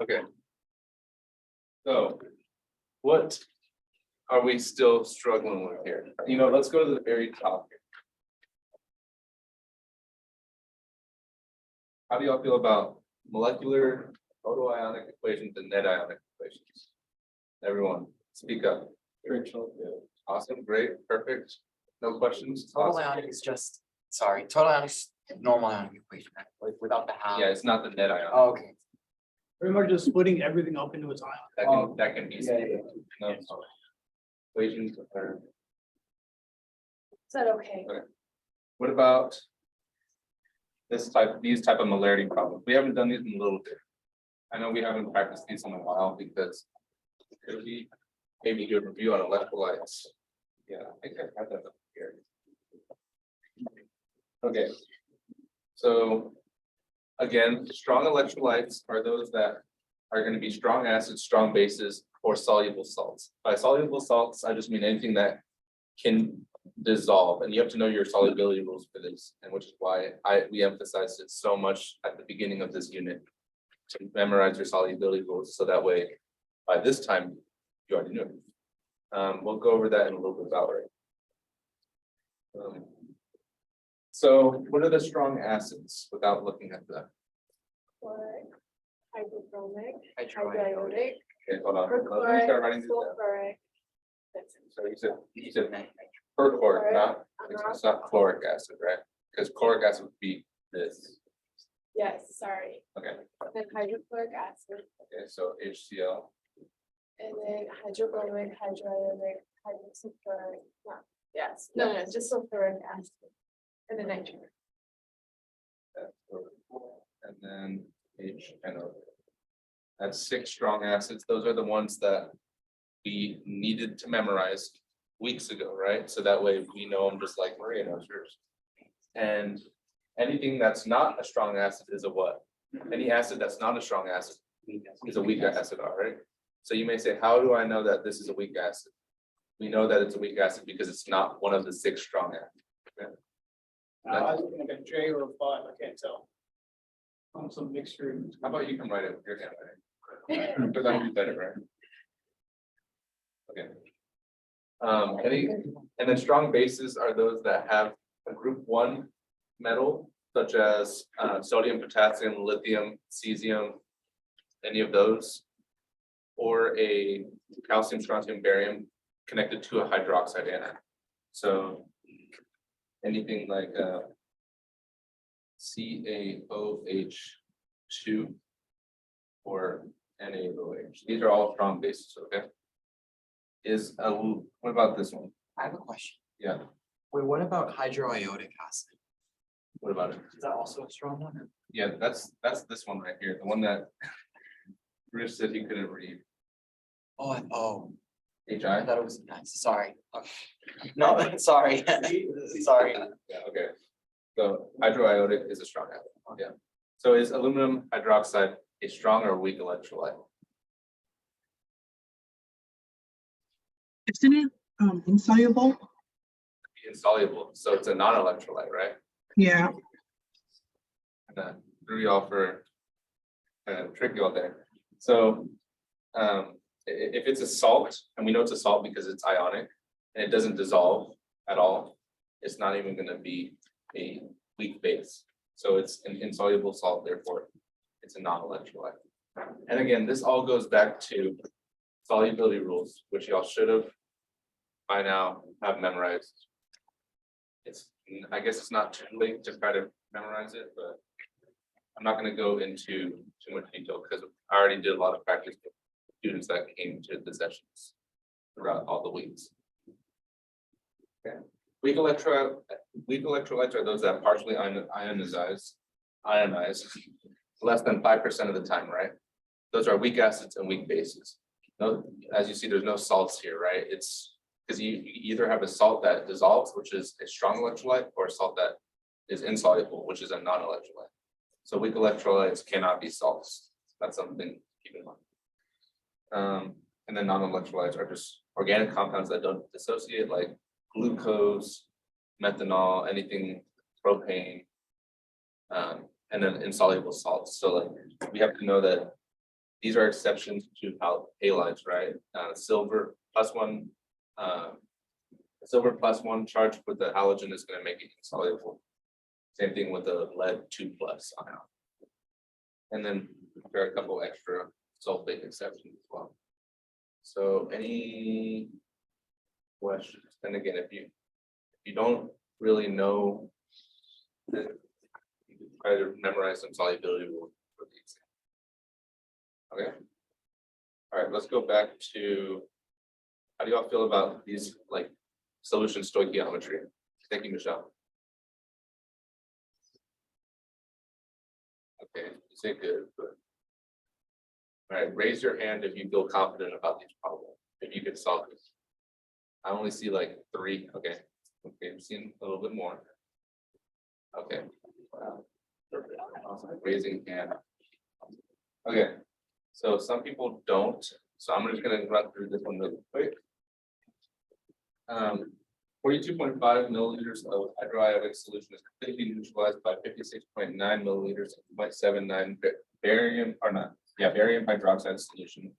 Okay. So what are we still struggling with here? Let's go to the very top here. How do y'all feel about molecular photoionic equations and net ionic equations? Everyone, speak up. Awesome, great, perfect. No questions? Total Awesome. ionic is just, sorry, total ionic is normal ionic equation, right? Like without the half. Yeah, it's not the net ionic. Oh, okay. Pretty much just splitting everything up into its ion. That can be. Yeah. No. Equations are. Is that okay? What about these type of molarity problems? We haven't done these in a little bit. I know we haven't practiced these in a while because it'll be maybe do a review on electrolytes. Yeah, I think I have that up here. Okay. So again, strong electrolytes are those that are going to be strong acids, strong bases, or soluble salts. By soluble salts, I just mean anything that can dissolve, and you have to know your solubility rules for this, and which is why we emphasized it so much at the beginning of this unit to memorize your solubility rules, so that way by this time you already knew it. We'll go over that in a little bit about it. So what are the strong acids without looking at them? Chloric, hydrobromic, Hydroiodic. hydroiodic, Okay, hold on. Let me start writing perchloric, this down. sulfuric. That's it. So you said perchloric, not, it's not chloric acid, right? Because chloric acid would be this. Yes, sorry. Okay, Then hydrochloric acid, okay, so HCl. and then hydrobromic, hydroiodic, hydrosulfuric. Yes, no, just sulfuric acid. And then nitrogen. And then HNO. That's 6 strong acids. Those are the ones that we needed to memorize weeks ago, right? So that way we know them just like Maria knows hers. And anything that's not a strong acid is a what? Any acid that's not a strong acid is a weak acid, all right? So you may say, how do I know that this is a weak acid? We know that it's a weak acid because it's not one of the 6 strong acids. Okay? I was looking like a J or a 5, I can't tell. On some mixture. How about you can write it with your handwriting? But that would be better, right? Okay. And then strong bases are those that have a group 1 metal, such as sodium, potassium, lithium, cesium, any of those, or a calcium, strontium, barium connected to a hydroxide anion. So anything like CaOH2 or NaOH. These are all strong bases, okay? What about this one? I have a question. Yeah, Wait, what about hydroiodic acid? what about it? Is that also a strong one? Yeah, that's this one right here, the one that Rich said he couldn't read. Oh, I HI? thought it was nice. Sorry. Okay. No, sorry. Sorry. Yeah, okay. So hydroiodic is a strong acid, yeah. So is aluminum hydroxide a strong or weak electrolyte? Isn't it insoluble? Insoluble, so it's a non-electrolyte, right? Yeah. And then threw y'all for trick y'all there. So if it's a salt, and we know it's a salt because it's ionic and it doesn't dissolve at all, it's not even going to be a weak base. So it's an insoluble salt, therefore it's a non-electrolyte. And again, this all goes back to solubility rules, which y'all should have by now have memorized. I guess it's not too late to try to memorize it, but I'm not going to go into too much detail because I already did a lot of practice with students that came to the sessions throughout all the weeks. Okay. Weak electrolytes are those that partially ionize less than 5% of the time, right? Those are weak acids and weak bases. No, as you see, there's no salts here, right? It's because you either have a salt that dissolves, which is a strong electrolyte, or a salt that is insoluble, which is a non-electrolyte. So weak electrolytes cannot be salts. That's something to keep in mind. And then non-electrolytes are just organic compounds that don't dissociate, like glucose, methanol, anything, propane, and then insoluble salts. So like we have to know that these are exceptions to halides, right? Silver plus one, silver plus one charge with the halogen is gonna make it insoluble. Same thing with the lead 2+ ion. And then there are a couple extra sulfate exceptions as well. So any questions? And again, if you don't really know, then you can try to memorize some solubility rules for the exam. Okay. All right, let's go back to, how do y'all feel about these like solution stoichiometry? Thank you, Michelle. Okay, you say good, but. All right, raise your hand if you feel confident about these problems, if you can solve this. I only see like 3, okay, I'm seeing a little bit more. Okay. Wow. Perfect. Awesome. Raising hand. Okay, so some people don't, so I'm just gonna run through this one really quick. 42.5 milliliters of hydroiodic solution is completely neutralized by 56.9 milliliters of 0.79 barium, or not, yeah, barium hydroxide solution.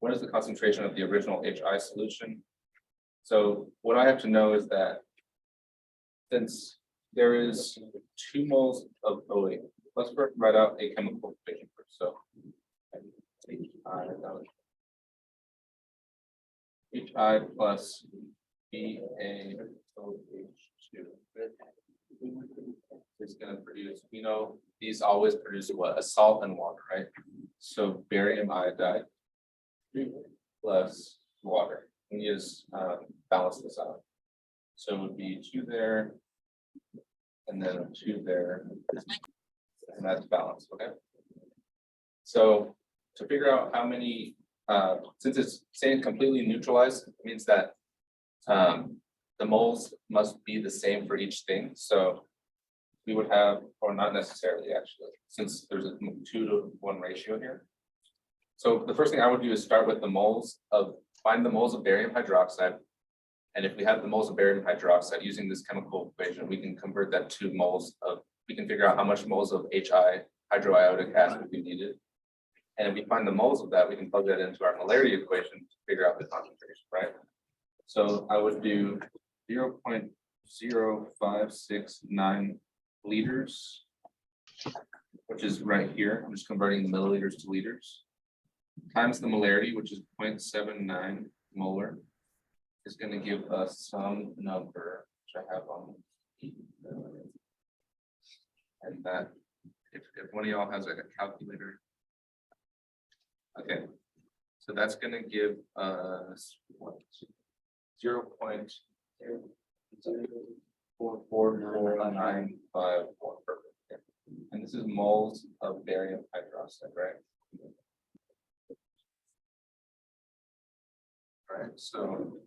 What is the concentration of the original HI solution? So what I have to know is that since there is 2 moles of OH, let's first write out a chemical equation first. So HI plus BaOH2 is going to produce, you know, these always produce what? A salt and water, right? So barium iodide plus water. We just balance this out. So it would be 2 there, and then 2 there, and that's balanced, okay? So to figure out how many, since it's saying completely neutralized, it means that the moles must be the same for each thing. So we would have, or not necessarily actually, since there's a 2-to-1 ratio here. So the first thing I would do is start with the moles of, find the moles of barium hydroxide. And if we have the moles of barium hydroxide using this chemical equation, we can convert that to moles of, we can figure out how much moles of HI, hydroiodic acid, we needed. And if we find the moles of that, we can plug that into our molarity equation to figure out the concentration, right? So I would do 0.0569 liters, which is right here. I'm just converting the milliliters to liters, times the molarity, which is 0.79 molar, is going to give us some number, which I have on. And that, if one of y'all has like a calculator. Okay, so that's going to give us what? 0.044951. Perfect. And this is moles of barium hydroxide, right? All right, so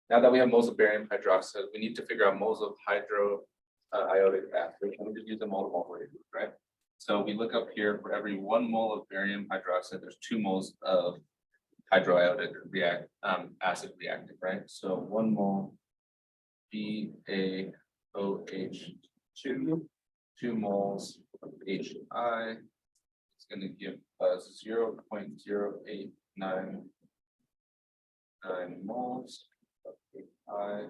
now that we have moles of barium hydroxide, we need to figure out moles of hydroiodic acid. And we just use the mole rate, right? So we look up here, for every 1 mole of barium hydroxide, there's 2 moles of hydroiodic acid reactant, right? So 1 mole BaOH2, 2 moles of HI, it's going to give us 0.0899 moles of HI.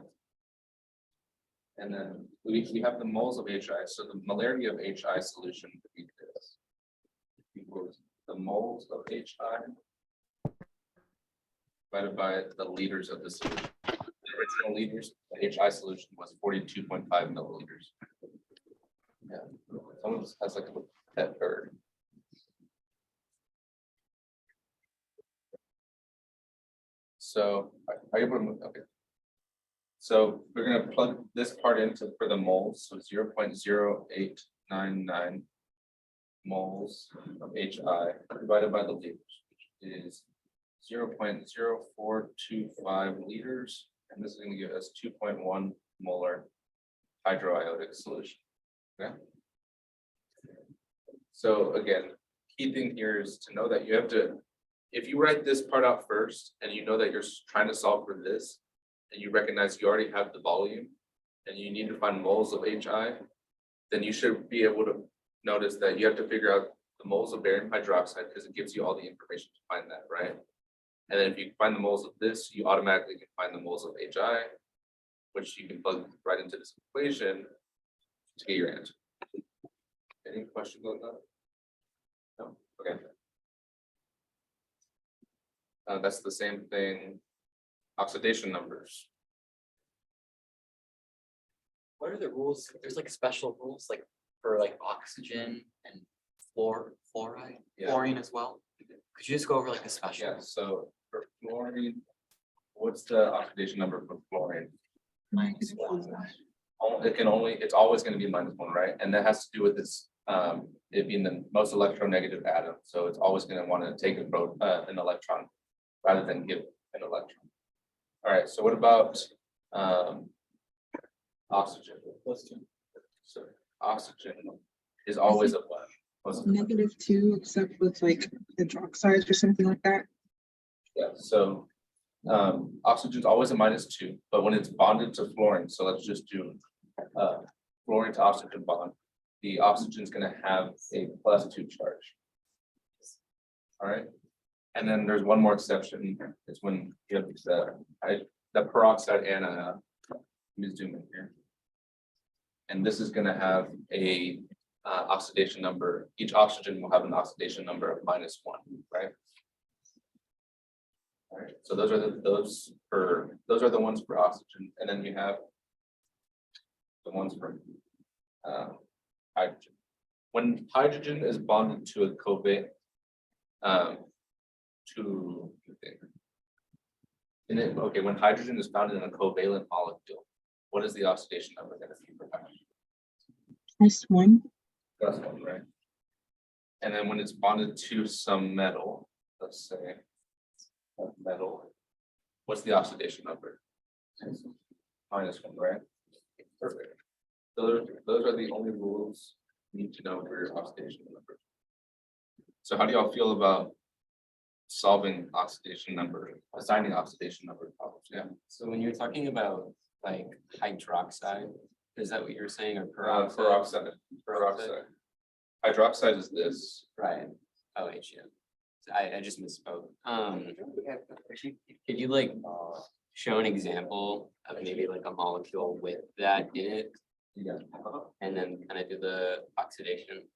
And then we have the moles of HI. So the molarity of HI solution would be this. Equals the moles of HI divided by the liters of the solution. The original liters, the HI solution was 42.5 milliliters. Yeah, someone has like a pet bird. So are you able to move? Okay. So we're going to plug this part into for the moles. So 0.0899 moles of HI divided by the liters, which is 0.0425 liters. And this is going to give us 2.1 molar hydroiodic solution. Okay. So again, key thing here is to know that you have to, if you write this part out first and you know that you're trying to solve for this, and you recognize you already have the volume and you need to find moles of HI, then you should be able to notice that you have to figure out the moles of barium hydroxide because it gives you all the information to find that, right? And then if you find the moles of this, you automatically can find the moles of HI, which you can plug right into this equation to get your answer. Any questions on that? No, okay. That's the same thing, oxidation numbers. What are the rules? There's like special rules like for like oxygen and fluoride, Yeah. fluorine as well. Could you just go over like the special? Yeah, so for fluorine, what's the oxidation number for fluorine? It can only, it's always going to be -1, right? And that has to do with this, it being the most electronegative atom. So it's always going to want to take an electron rather than give an electron. All right, so what about oxygen? So oxygen is always a what? -2, except with like hydroxides or something like that. Yeah, so oxygen's always a -2, but when it's bonded to fluorine, so let's just do fluorine to oxygen bond, the oxygen's gonna have a +2 charge. All right, and then there's one more exception, it's when you have the peroxide anion. Let me zoom in here. And this is gonna have a oxidation number, each oxygen will have an oxidation number of -1, right? All right, so those are the ones for oxygen, and then you have the ones for hydrogen. When hydrogen is bonded to a covalent, when hydrogen is found in a covalent molecule, what is the oxidation number going to be for hydrogen? +1. +1, right? And then when it's bonded to some metal, let's say metal, what's the oxidation number? -1, right? Perfect. Those are the only rules you need to know for your oxidation number. So how do y'all feel about solving oxidation number, assigning oxidation number problems? Yeah. So when you're talking about like hydroxide, is that what you're saying, or peroxide? Peroxide. Hydroxide is this. Right, OH, yeah. So I just misspoke. Could you like show an example of maybe like a molecule with that in it, Yeah. and then kind of do the oxidation?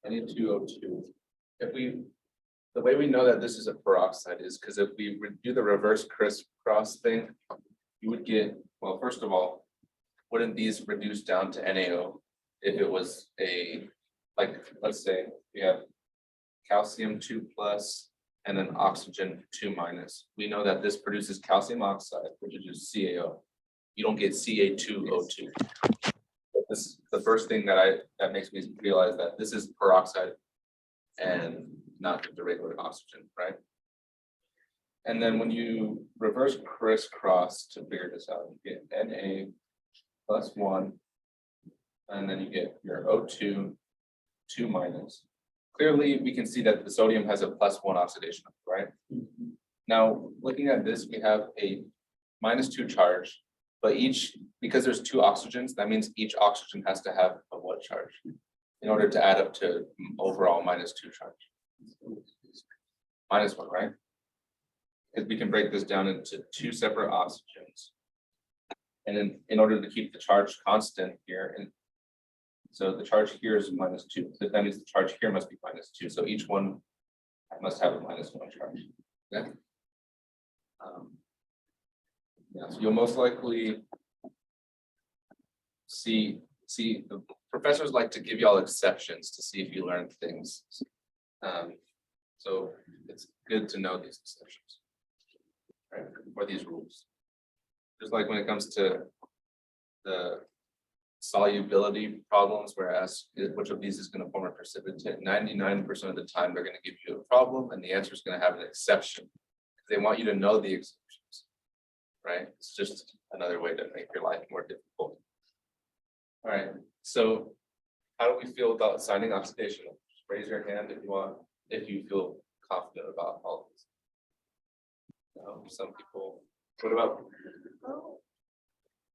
Na2O2. The way we know that this is a peroxide is because if we do the reverse crisscross thing, you would get, well, first of all, wouldn't these reduce down to NaO if it was like, let's say we have calcium 2+ and then oxygen 2-. We know that this produces calcium oxide, which is just CaO. You don't get Ca2O2. But this is the first thing that makes me realize that this is peroxide and not the regular oxygen, right? And then when you reverse crisscross to figure this out, you get Na+1, and then you get your O2 2-. Clearly, we can see that the sodium has a +1 oxidation, right? Now, looking at this, we have a -2 charge, but because there's 2 oxygens, that means each oxygen has to have a what charge in order to add up to overall -2 charge. -1, right? Because we can break this down into 2 separate oxygens. And then in order to keep the charge constant here, and so the charge here is -2, so that means the charge here must be -2. So each one must have a -1 charge. Yeah. Yeah, so you'll most likely see the professors like to give y'all exceptions to see if you learn things. So it's good to know these exceptions, right, or these rules. Just like when it comes to the solubility problems, whereas which of these is going to form a precipitate, 99% of the time they're going to give you a problem and the answer is going to have an exception. They want you to know the exceptions, right? It's just another way to make your life more difficult. All right, so how do we feel about assigning oxidation? Just raise your hand if you want, if you feel confident about all of this. Some people, what about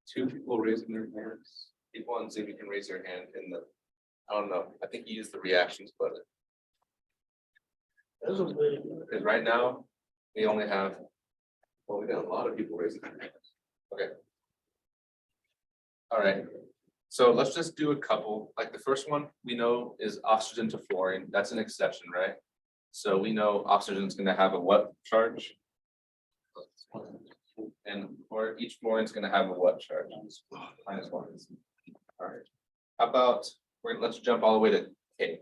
2 people raising their hands? People on Zoom, you can raise your hand in the, I don't know, I think you use the reactions button. That's a way. Because right now, we only have, well, we got a lot of people raising their hands. Okay. All right, so let's just do a couple, like the first one we know is oxygen to fluorine, that's an exception, right? So we know oxygen is gonna have a what charge? And or each fluorine is gonna have a what charge? Minus one. All right, how about, let's jump all the way to K.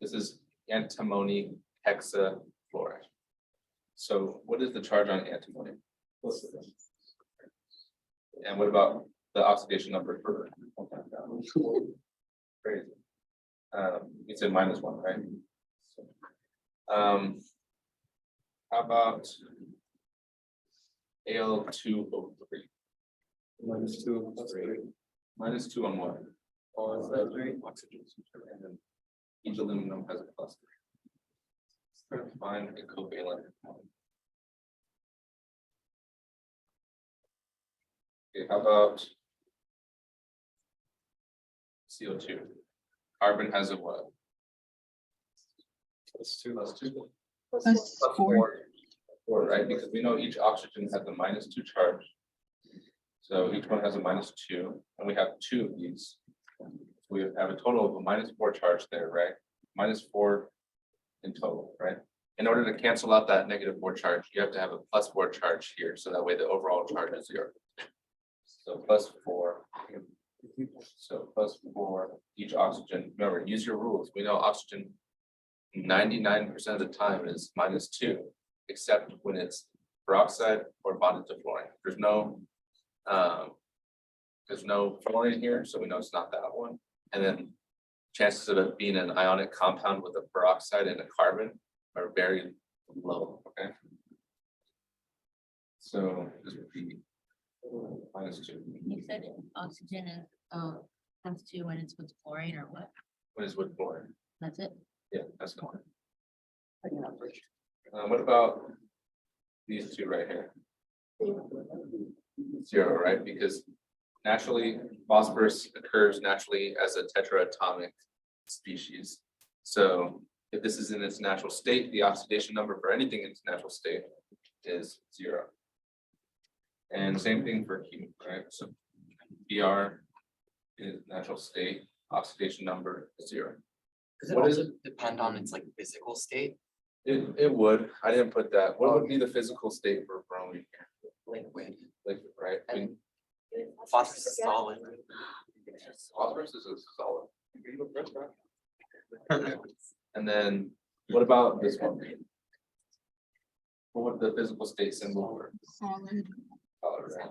This is antimony hexafluoride. So what is the charge on antimony? And what about the oxidation number for? Crazy. You said minus one, right? How about Al2O3? Minus two. Minus two on what? Oxygen. And then each aluminum has a plus. Find a covalent. Okay, how about CO2? Carbon has a what? Plus two. Plus two. Plus Plus four. Four, right? Because we know each oxygen has a minus two charge. So each one has a minus two, and we have two of these. We have a total of a minus four charge there, right? Minus four in total, right? In order to cancel out that negative four charge, you have to have a plus four charge here, so that way the overall charge is zero. So plus four. So plus four, each oxygen, remember, use your rules. We know oxygen 99% of the time is minus two, except when it's peroxide or bonded to fluorine. There's no fluorine here, so we know it's not that one. And then chances of it being an ionic compound with a peroxide and a carbon are very low, okay? So this would be minus two. You said oxygen is, has two when it's with fluorine or what? What is with fluorine? That's it? Yeah, that's the one. What about these two right here? Zero, right? Because naturally, phosphorus occurs naturally as a tetraatomic species. So if this is in its natural state, the oxidation number for anything in its natural state is zero. And same thing for Q, right? So Br is natural state, oxidation number is zero. Does it What is also depend on its like physical state? It would, I didn't put that. What would be the physical state for bromine here? Liquid. Like, right? I mean, Phosphorus is solid. phosphorus is a solid. Okay. And then what about this one? What would the physical state symbol for? Solid. Solid, right?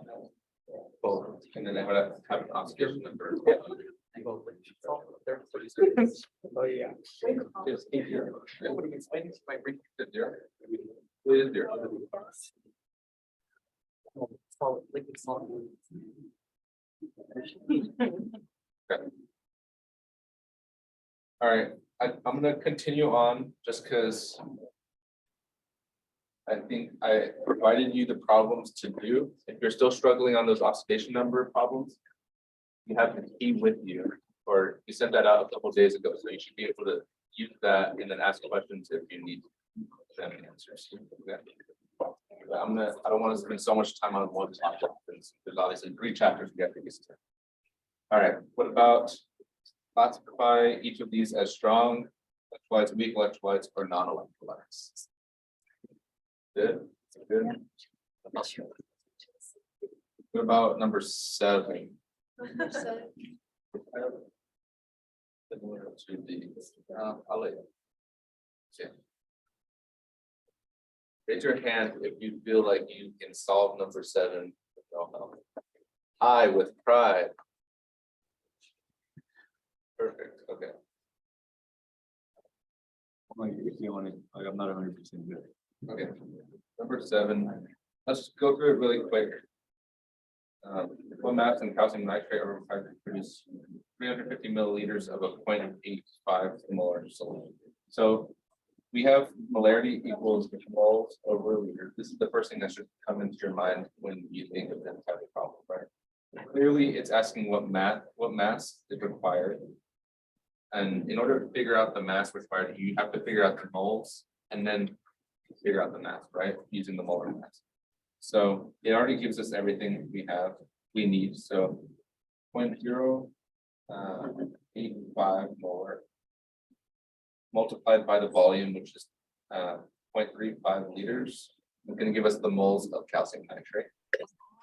Both. And then they would have an oxidation number. Oh, yeah. It's easier. What do you explain to my brain? It is zero. Solid, liquid, solid. All right, I'm gonna continue on just because I think I provided you the problems to do. If you're still struggling on those oxidation number problems, you have the key with you, or you sent that out a couple days ago, so you should be able to use that and then ask questions if you need them answers. Okay. I don't want to spend so much time on one topic, because there's obviously 3 chapters we have to get to. All right, what about classify each of these as strong electrolytes, weak electrolytes, or non-electrolytes? Good, good. What about number 7? Similar to these. I'll let you. Okay. Raise your hand if you feel like you can solve number 7 with no help. I with pride. Perfect, okay. Like, if you want to, like, I'm not 100% good. Okay, number 7, let's go through it really quick. One mass and calcium nitrate are required to produce 350 milliliters of a 0.85 molar solution. So we have molarity equals moles over a liter. This is the first thing that should come into your mind when you think of this type of problem, right? clearly it's asking what mass is required. And in order to figure out the mass required, you have to figure out the moles and then figure out the mass, right? Using the molar mass. So it already gives us everything we need, so 0.085 molar multiplied by the volume, which is 0.35 liters, is going to give us the moles of calcium nitrate,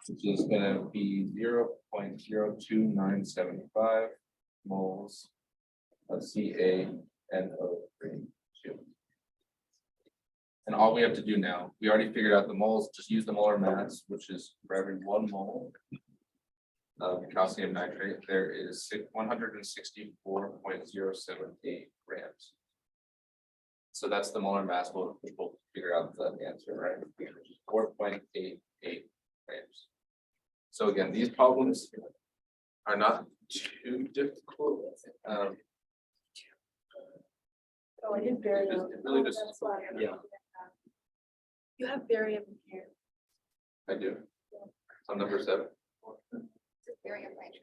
which is going to be 0.02975 moles of CaNO3. And all we have to do now, we already figured out the moles, just use the molar mass, which is for every 1 mole of calcium nitrate, there is 164.078 grams. So that's the molar mass, we'll figure out the answer, right? 4.88 grams. So again, these problems are not too difficult. Oh, I did barium. It really just- That's why I'm Yeah. looking at that. You have barium here. I do. On number 7.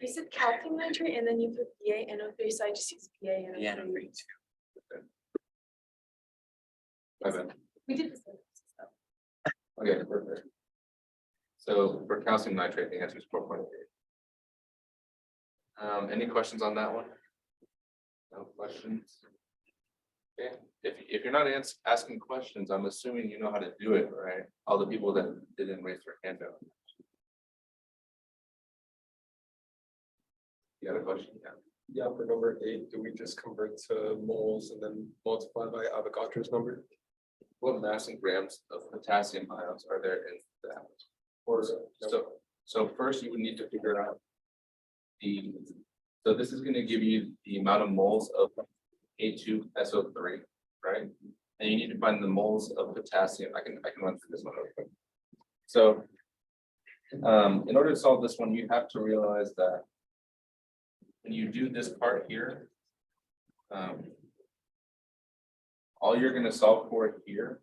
You said calcium nitrate and then you put PaNO3, so I just use PaNO3. Yeah, no, me too. My bad. We did this. Okay, perfect. So for calcium nitrate, the answer is 4.8. Any questions on that one? No questions? Okay, if you're not asking questions, I'm assuming you know how to do it, right? All the people that didn't raise their hand up. You got a question? Yeah. Yeah, for number 8, do we just convert to moles and then multiply by Avogadro's number? What mass in grams of potassium ions are there in that? Or so first you would need to figure out so this is going to give you the amount of moles of H2SO3, right? And you need to find the moles of potassium. I can run through this one real quick. So in order to solve this one, you have to realize that when you do this part here, all you're going to solve for here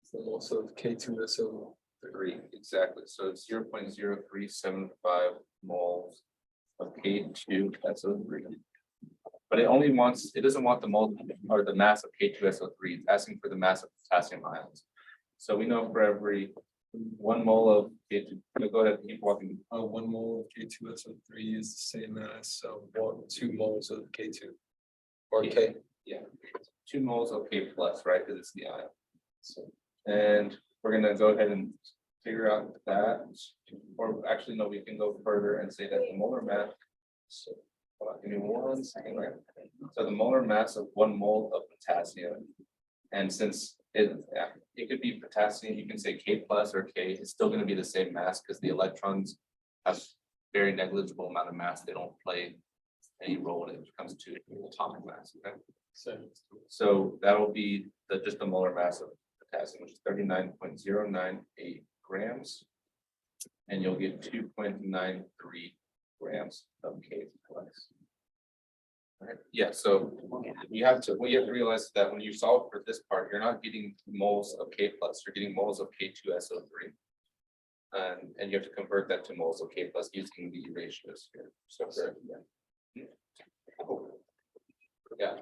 So also K2SO3. exactly. So it's 0.0375 moles of K2SO3. But it doesn't want the mole or the mass of K2SO3. It's asking for the mass of potassium ions. So we know for every 1 mole of K2, go ahead, keep walking. 1 mole of K2SO3 is the same as 2 moles of K2 or Yeah. K. Yeah, 2 moles of K plus, right? Because it's the ion. And we're gonna go ahead and figure out that, or actually, no, we can go further and say that the molar mass. So, hold on, give me 1 second, right? So the molar mass of 1 mole of potassium, and since it could be potassium, you can say K plus or K, it's still gonna be the same mass because the electrons have very negligible amount of mass. They don't play any role when it comes to atomic mass, okay? So that'll be just the molar mass of potassium, which is 39.098 grams. And you'll get 2.93 grams of K plus. Right, yeah, so what you have to realize is that when you solve for this part, you're not getting moles of K plus, you're getting moles of K2SO3. And you have to convert that to moles of K plus using the ratios here. So yeah.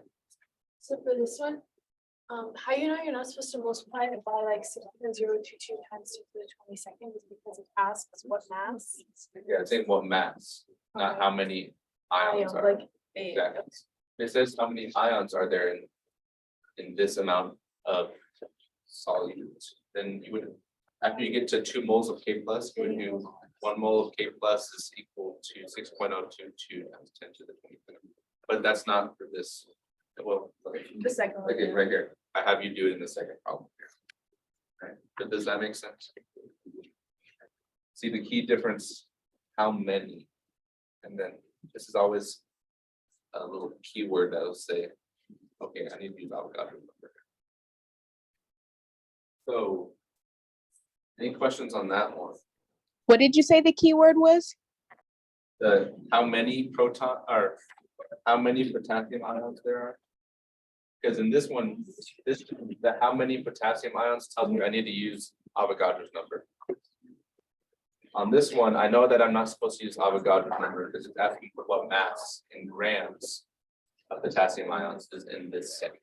So for this one, how you know you're not supposed to multiply it by like 6.022 times 2 to the 22nd is because it asks what mass. Yeah, it's saying what mass, not Okay. how many ions are. Like Exactly. It says how many ions are there in this amount of solutes. Then you would, after you get to 2 moles of K plus, you would do 1 mole of K plus is equal to 6.022 times 10 to the 23rd. But that's not for this. Well, the second one. okay, right here. I have you do it in the second problem here. Right, but does that make sense? See the key difference, how many? And then this is always a little keyword that will say, okay, I need to use Avogadro number. So, any questions on that one? What did you say the keyword was? The how many how many potassium ions there are? Because in this one, the how many potassium ions tells me I need to use Avogadro's number. On this one, I know that I'm not supposed to use Avogadro number because it's asking for what mass in grams of potassium ions is in this setting.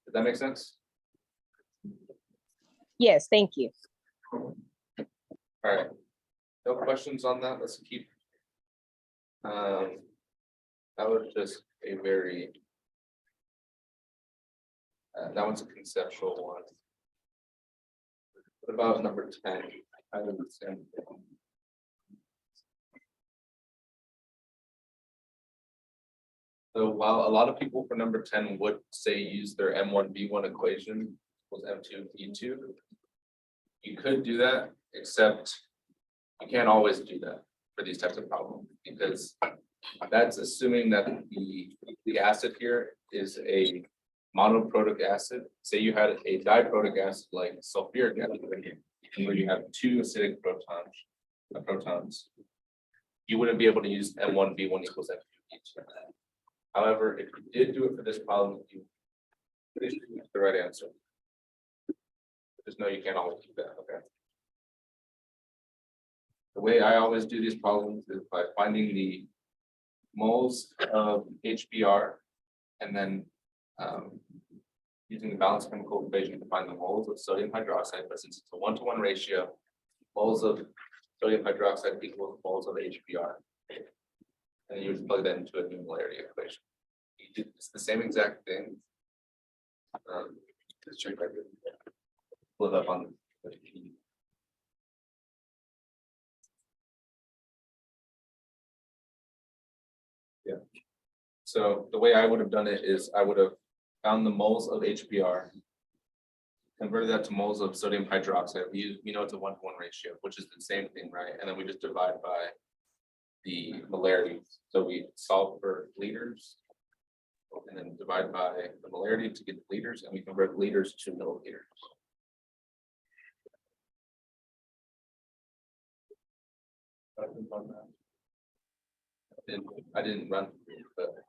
Does that make sense? Yes, thank you. All right. No questions on that. Let's keep. That was just a very. That one's a conceptual one. What about number 10? I don't understand. So while a lot of people for number 10 would say use their M1V1 equation equals M2V2, you could do that, except you can't always do that for these types of problems because that's assuming that the acid here is a monoprotic acid. Say you had a diprotic acid like sulfuric acid, where you have two acidic protons, you wouldn't be able to use M1V1 equals M2V2. However, if you did do it for this problem, you it's the right answer. Just know you can't always do that, okay? The way I always do these problems is by finding the moles of HBr and then using the balanced chemical equation to find the moles of sodium hydroxide, but since it's a 1-to-1 ratio, moles of sodium hydroxide equals moles of HBr. And you just plug that into a new molarity equation. It's the same exact thing. Just check right there. Pull it up on the key. Yeah. So the way I would have done it is I would have found the moles of HBr, converted that to moles of sodium hydroxide. We know it's a 1-to-1 ratio, which is the same thing, right? And then we just divide by the molarity. So we solve for liters and then divide by the molarity to get the liters, and we convert liters to milliliters. I didn't run, but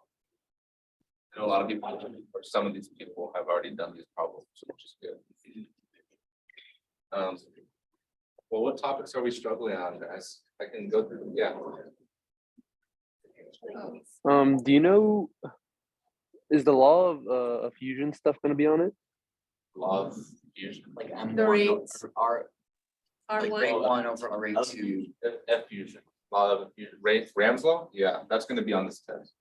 I know a lot of people, or some of these people have already done these problems, which is good. Well, what topics are we struggling on, guys? I can go through, yeah. Do you know, is the law of fusion stuff going to be on it? Law of fusion. Like M1 rates. over R, like rate 1 over rate 2. F fusion, law of fusion, Ram's law, yeah, that's gonna be on this test.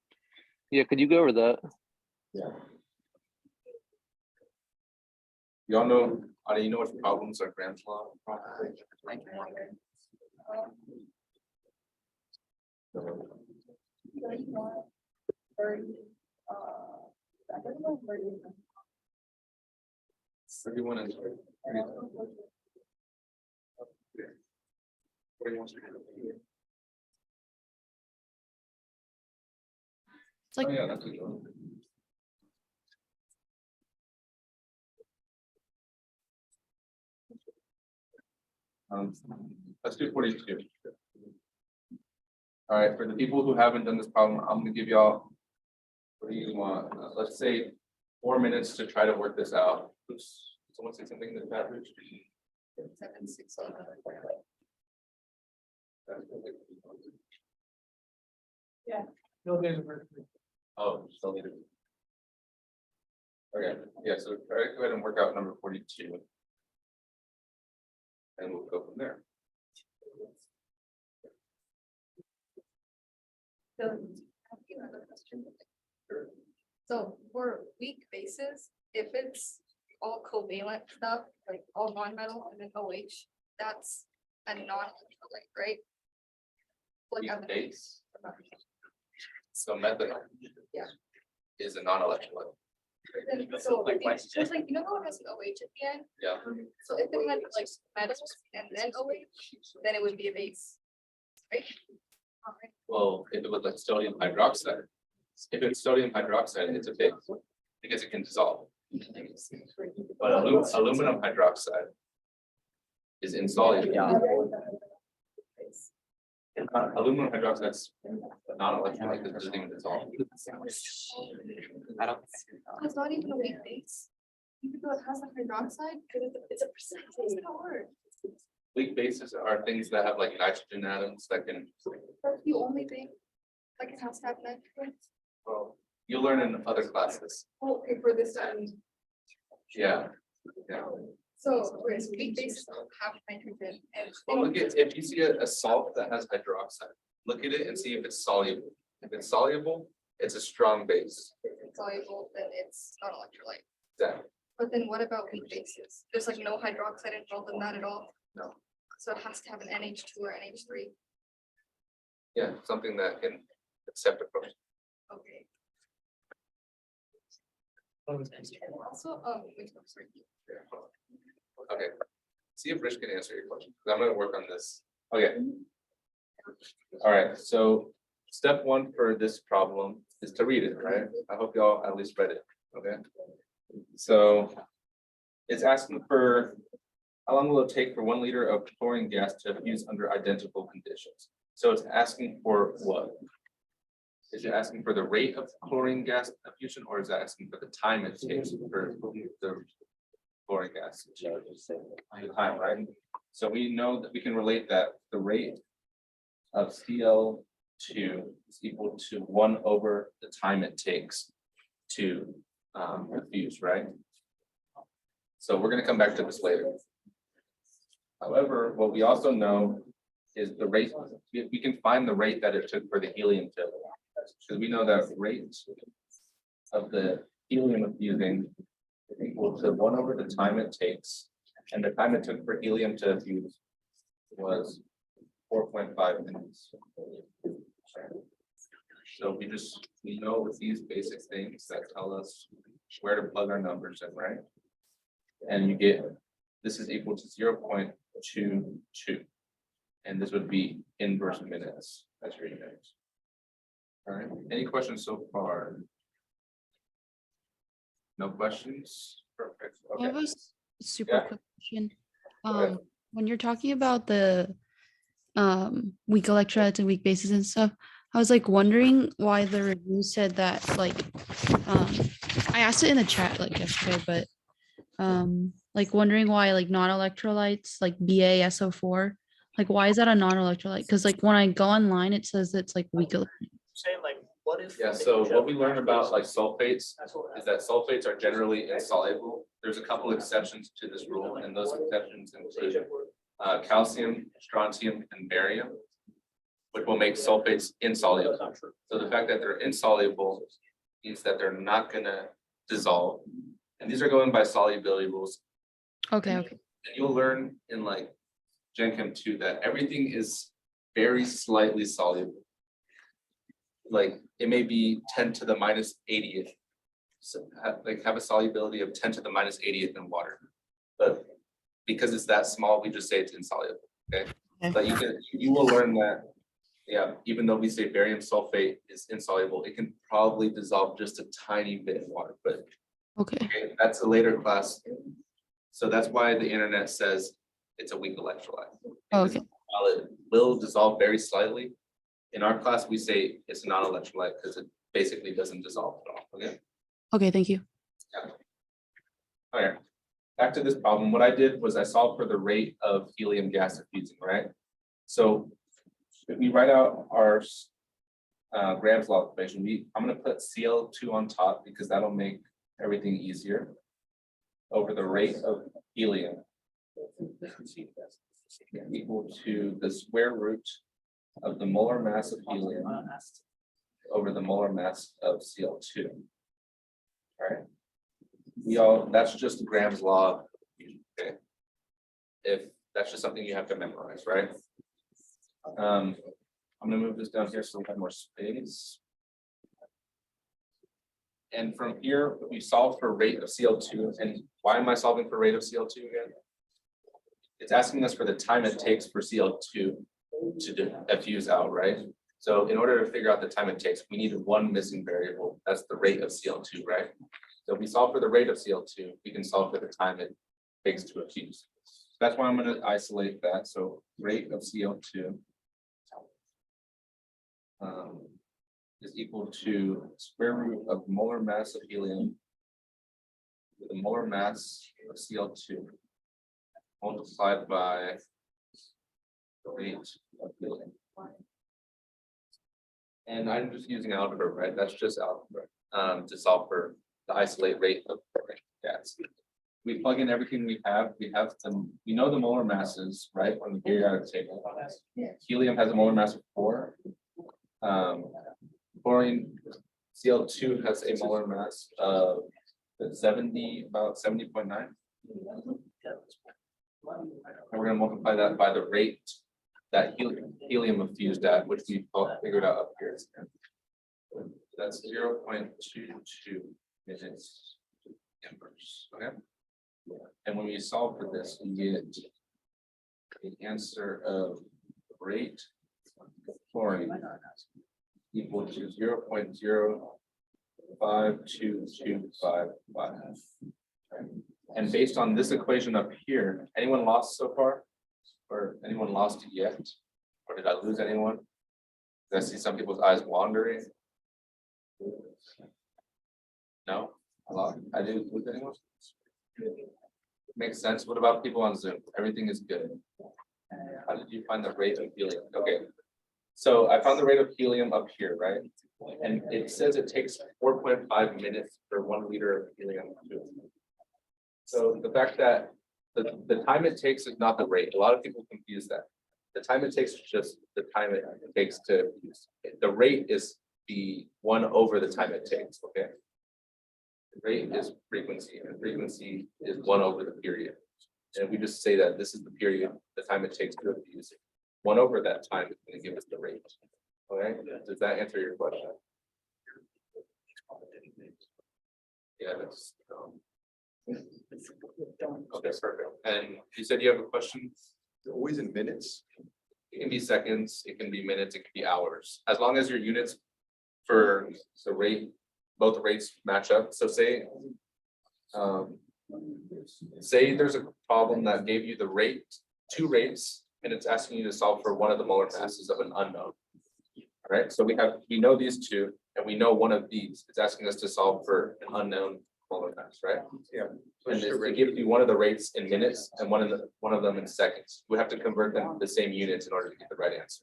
Yeah, could you go over that? Yeah. Y'all know, do you know what problems are Graham's law? Like Everyone is. It's like, Oh, yeah, that's a good one. Let's do 42. All right, for the people who haven't done this problem, I'm gonna give y'all, what do you want? Let's say 4 minutes to try to work this out. Oops, someone say something in the chat, Rich? 7, 6, 8. Yeah. No, there's a version. Oh, still need it. Okay, yeah, so all right, go ahead and work out number 42. And we'll go from there. So, I have another question. So for weak bases, if it's all covalent stuff, like all non-metal and then OH, that's a non-electrolyte, right? Like Weak on the base. So methanol. Yeah. Is a non-electrolyte. So there's like, you know how it has an OH at the end? Yeah. So if it had like metals and then OH, then it would be a base, right? Alright. Well, if it was like sodium hydroxide, if it's sodium hydroxide, it's a base because it can dissolve. But aluminum hydroxide is insoluble. Aluminum hydroxide is non-electrolyte, it doesn't even dissolve. I don't. So it's not even a weak base. Even though it has a hydroxide, it's a percentage, it's not hard. Weak bases are things that have like nitrogen atoms that can, That's the only thing, like it has to have nitrogen. well, you'll learn in other classes. Oh, okay, for this one. Yeah. Yeah. So, whereas weak bases don't have nitrogen and. Well, look at, if you see a salt that has hydroxide, look at it and see if it's soluble. If it's soluble, it's a strong base. If it's soluble, then it's not electrolyte. Exactly. But then what about weak bases? There's like no hydroxide involved in that at all? No. So it has to have an NH2 or NH3. Yeah, something that can accept approach. Okay. What was next? Also, wait, I'm sorry. Okay. See if Rich can answer your question, 'cause I'm gonna work on this. Okay. All right, so step one for this problem is to read it, right? I hope y'all at least read it, okay? So it's asking for, how long will it take for 1 liter of chlorine gas to fuse under identical conditions? So it's asking for what? Is it asking for the rate of chlorine gas diffusion, or is it asking for the time it takes for the chlorine gas? The time, right? So we know that we can relate that the rate of Cl2 is equal to 1 over the time it takes to diffuse, right? So we're gonna come back to this later. However, what we also know is the rate, we can find the rate that it took for the helium to, because we know that rate of the helium fusing is equal to 1 over the time it takes, and the time it took for helium to fuse was 4.5 minutes. So we know with these basic things that tell us where to plug our numbers in, right? And you get, this is equal to 0.22. And this would be inverse minutes. That's your units. All right, any questions so far? No questions? Perfect. I have Okay. a super Yeah. quick question. ahead. When you're talking about the weak electrolytes and weak bases and stuff, I was like wondering why the review said that like I asked it in the chat like yesterday, but like wondering why like non-electrolytes like BaSO4, like why is that a non-electrolyte? Because like when I go online, it says it's like weak. Say like, what if? Yeah, so what we learned about like sulfates That's what. is that sulfates are generally insoluble. There's a couple exceptions to this rule, and those exceptions include calcium, strontium, and barium, which will make sulfates insoluble. That's not true. So the fact that they're insoluble means that they're not gonna dissolve. And these are going by solubility rules. Okay, And okay. you'll learn in like Gen Chem 2 that everything is very slightly soluble. Like it may be 10 to the minus 80th. So have a solubility of 10 to the minus 80th in water. But because it's that small, we just say it's insoluble, okay? But you will learn that, yeah, even though we say barium sulfate is insoluble, it can probably dissolve just a tiny bit in water, but Okay. okay, that's a later class. So that's why the internet says it's a weak electrolyte. Because Okay. while it will dissolve very slightly, in our class, we say it's a non-electrolyte because it basically doesn't dissolve at all, okay? Okay, thank you. All right, back to this problem. What I did was I solved for the rate of helium gas diffusing, right? So if we write out our Graham's law equation, I'm gonna put Cl2 on top because that'll make everything easier over the rate of helium equal to the square root of the molar mass of helium over the molar mass of Cl2. All right. That's just Graham's law. Okay. If that's just something you have to memorize, right? I'm gonna move this down here so we have more space. And from here, we solve for rate of Cl2. And why am I solving for rate of Cl2 again? It's asking us for the time it takes for Cl2 to diffuse out, right? So in order to figure out the time it takes, we need one missing variable. That's the rate of Cl2, right? So if we solve for the rate of Cl2, we can solve for the time it takes to diffuse. That's why I'm going to isolate that. So rate of Cl2 is equal to square root of molar mass of helium with the molar mass of Cl2 multiplied by rate of helium. And I'm just using algebra, right? That's just algebra, to solve for the isolate rate of gas. We plug in everything we have some, we know the molar masses, right, on the periodic table. Helium has a molar mass of 4. Chlorine, Cl2 has a molar mass of 70, about 70.9. And we're gonna multiply that by the rate that helium is fused at, which we figured out up here. That's 0.22 minutes inverse, okay? And when we solve for this, we get the answer of rate of chlorine equal to 0.052255. And based on this equation up here, anyone lost so far? Or anyone lost yet? Or did I lose anyone? Did I see some people's eyes wandering? No, a lot. I didn't lose anyone. Makes sense. What about people on Zoom? Everything is good. How did you find the rate of helium? Okay. So I found the rate of helium up here, right? And it says it takes 4.5 minutes for 1 liter of helium. So the fact that the time it takes is not the rate. A lot of people confuse that. The time it takes is just the time it takes to use. The rate is the 1 over the time it takes, okay? The rate is frequency, and frequency is 1 over the period. And we just say that this is the period, the time it takes to use it. 1 over that time is going to give us the rate. Okay, does that answer your question? Yeah, that's okay, perfect. And you said you have a question? Always in minutes. It can be seconds, it can be minutes, it can be hours, as long as your units for the rate, both rates match up. So say there's a problem that gave you the rate, 2 rates, and it's asking you to solve for one of the molar masses of an unknown. All right, so we know these 2, and we know one of these. It's asking us to solve for an unknown molar mass, right? Yeah. And it gives you one of the rates in minutes and one of them in seconds. We have to convert them to the same units in order to get the right answer.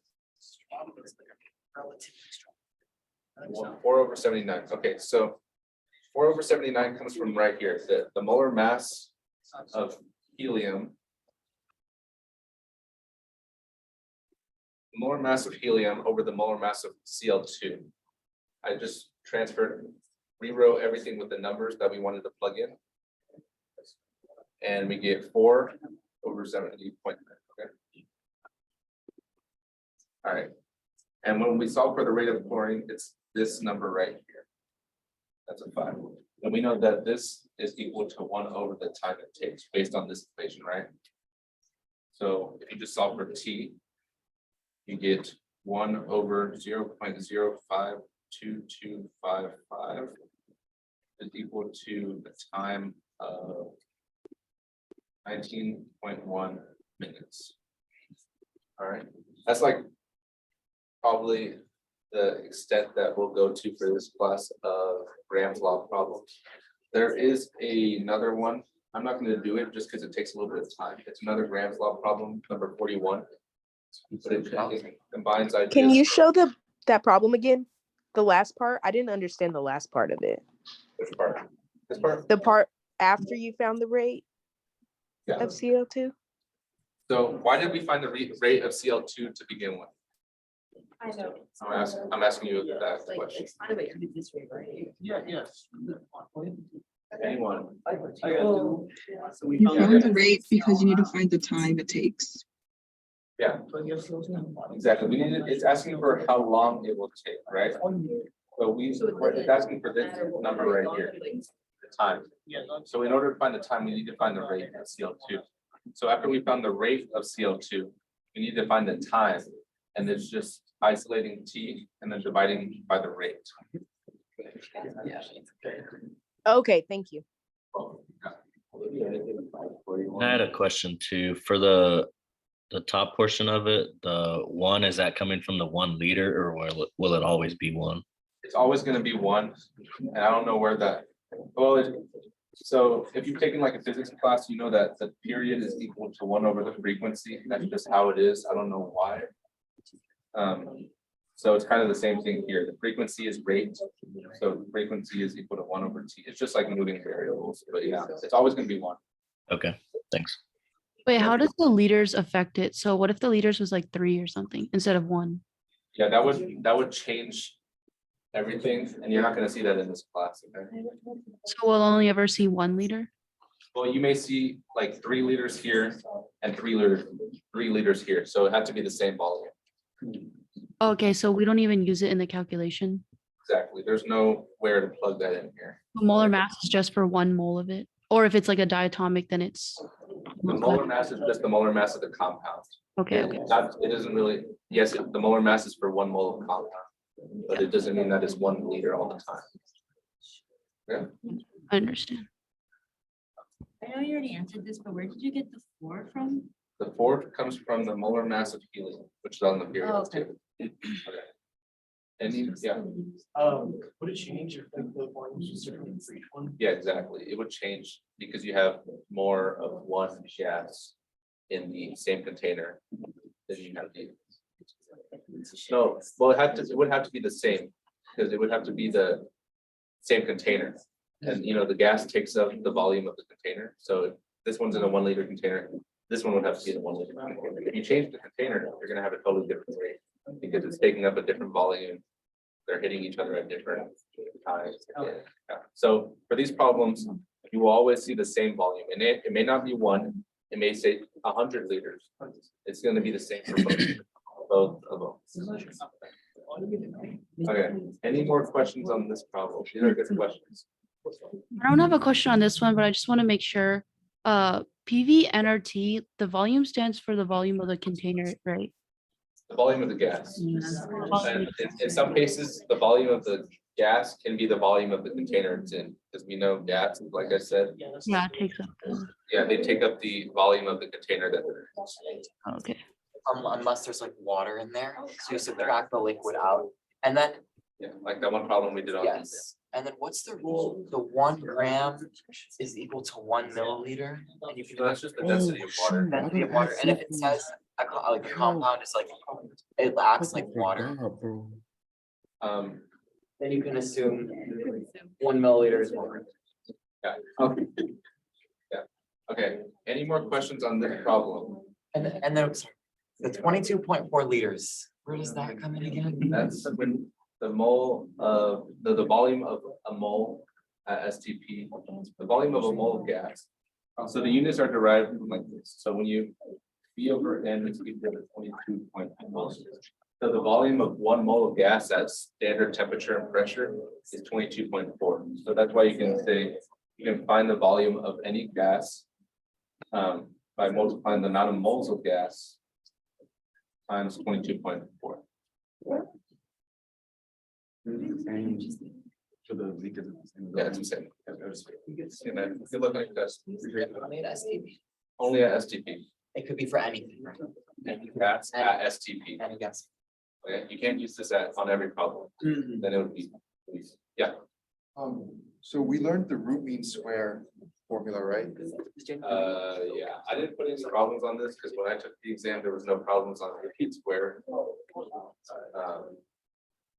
4 over 79. Okay, so 4 over 79 comes from right here. The molar mass of helium. Molar mass of helium over the molar mass of Cl2. I just rewrote everything with the numbers that we wanted to plug in. And we get 4 over 70.9. Okay. All right. And when we solve for the rate of chlorine, it's this number right here. That's a 5. And we know that this is equal to 1 over the time it takes based on this equation, right? So if you just solve for T, you get 1 over 0.052255 is equal to the time of 19.1 minutes. All right, that's like probably the extent that we'll go to for this class of Graham's law problems. There is another one. I'm not going to do it just because it takes a little bit of time. It's another Graham's law problem, number 41. But it combines ideas. Can you show that problem again? The last part? I didn't understand the last part of it. Which part? This part? The part after you found the rate of CO2? So why did we find the rate of Cl2 to begin with? I know. I'm asking you that question. Yeah, yes. Anyone? You found the rate because you need to find the time it takes. Yeah, exactly. It's asking for how long it will take, right? So it's asking for this number right here, the time. So in order to find the time, we need to find the rate of Cl2. So after we found the rate of Cl2, we need to find the time, and it's just isolating T and then dividing by the rate. Okay, thank you. I had a question too, for the top portion of it, the 1, is that coming from the 1 liter, or will it always be 1? It's always going to be 1, and I don't know where that, well, So if you've taken like a physics class, you know that the period is equal to 1 over the frequency. That's just how it is. I don't know why. So it's kind of the same thing here. The frequency is rate. So frequency is equal to 1 over t. It's just like moving variables, but yeah, it's always going to be 1. Okay, thanks. Wait, how does the liters affect it? So what if the liters was like 3 or something instead of 1? Yeah, that would change everything, and you're not going to see that in this class. Okay. So we'll only ever see 1 liter? Well, you may see like 3 liters here and 3 liters here. So it had to be the same volume. Okay, so we don't even use it in the calculation. Exactly. There's nowhere to plug that in here. The molar mass is just for 1 mole of it. Or if it's like a diatomic, then it's. The molar mass is just the molar mass of the compound. Okay, okay. It doesn't really, yes, the molar mass is for 1 mole of compound, but it doesn't mean that it's 1 liter all the time. Yeah. I understand. I know you already answered this, but where did you get the 4 from? The 4 comes from the molar mass of helium, which is on the period Oh, okay. table. Okay. Any, yeah, Would it change if like the volume was different for each one? yeah, exactly. It would change because you have more of one gas in the same container than you have the. No, well, it would have to be the same, because it would have to be the same container. And you know, the gas takes up the volume of the container. So if this one's in a 1 liter container, this one would have to be in a 1 liter container. If you change the container, you're gonna have a totally different rate because it's taking up a different volume. They're hitting each other at different times. Yeah. So for these problems, you will always see the same volume, and it may not be 1, it may say 100 liters. It's gonna be the same for both of them. Okay, any more questions on this problem? These are good questions. I don't have a question on this one, but I just want to make sure. PV nRT, the volume stands for the volume of the container, right? The volume of the gas. And in some cases, the volume of the gas can be the volume of the container it's in, because we know gas, like I said, Yeah, it takes up the. yeah, they take up the volume of the container that they're in. Okay. Unless there's like water in there, so you subtract the liquid out, and then, Yeah, like that one problem we did on. yes. And then what's the rule? The 1 gram is equal to 1 milliliter, and you can. So that's just the density of water. Density of water, and if it says, like the compound is like, it acts like water, then you can assume 1 milliliter is 1 gram. Yeah. Okay. Yeah, okay, any more questions on this problem? And then, sorry, the 22.4 liters, where does that come in again? That's when the mole of, the volume of a mole at STP, the volume of a mole of gas. So the units are derived from like this. So when you V over N is equal to 22.4. So the volume of 1 mole of gas at standard temperature and pressure is 22.4. So that's why you can say, you can find the volume of any gas by multiplying the amount of moles of gas times 22.4. Yeah, it's the same. If you look like this, Only at STP. only at STP. It could be for anything, right? And that's at STP. Any gas. Okay, you can't use this on every problem. Then it would be, yeah. So we learned the root mean square formula, right? Yeah, I didn't put any problems on this because when I took the exam, there was no problems on repeat square.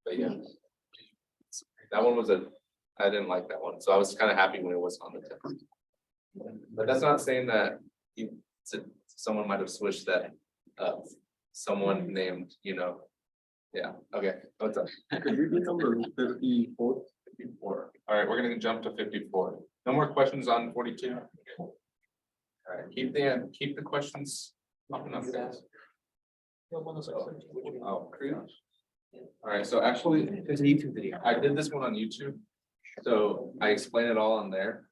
But yeah. That one was I didn't like that one, so I was kind of happy when it was on the test. But that's not saying that someone might have switched that up. Someone named, yeah, okay, what's up? Could you do number 54? 54. All right, we're gonna jump to 54. No more questions on 42? All right, keep the questions popping up, guys. Oh, all right, so actually, There's a YouTube video. I did this one on YouTube, so I explain it all on there.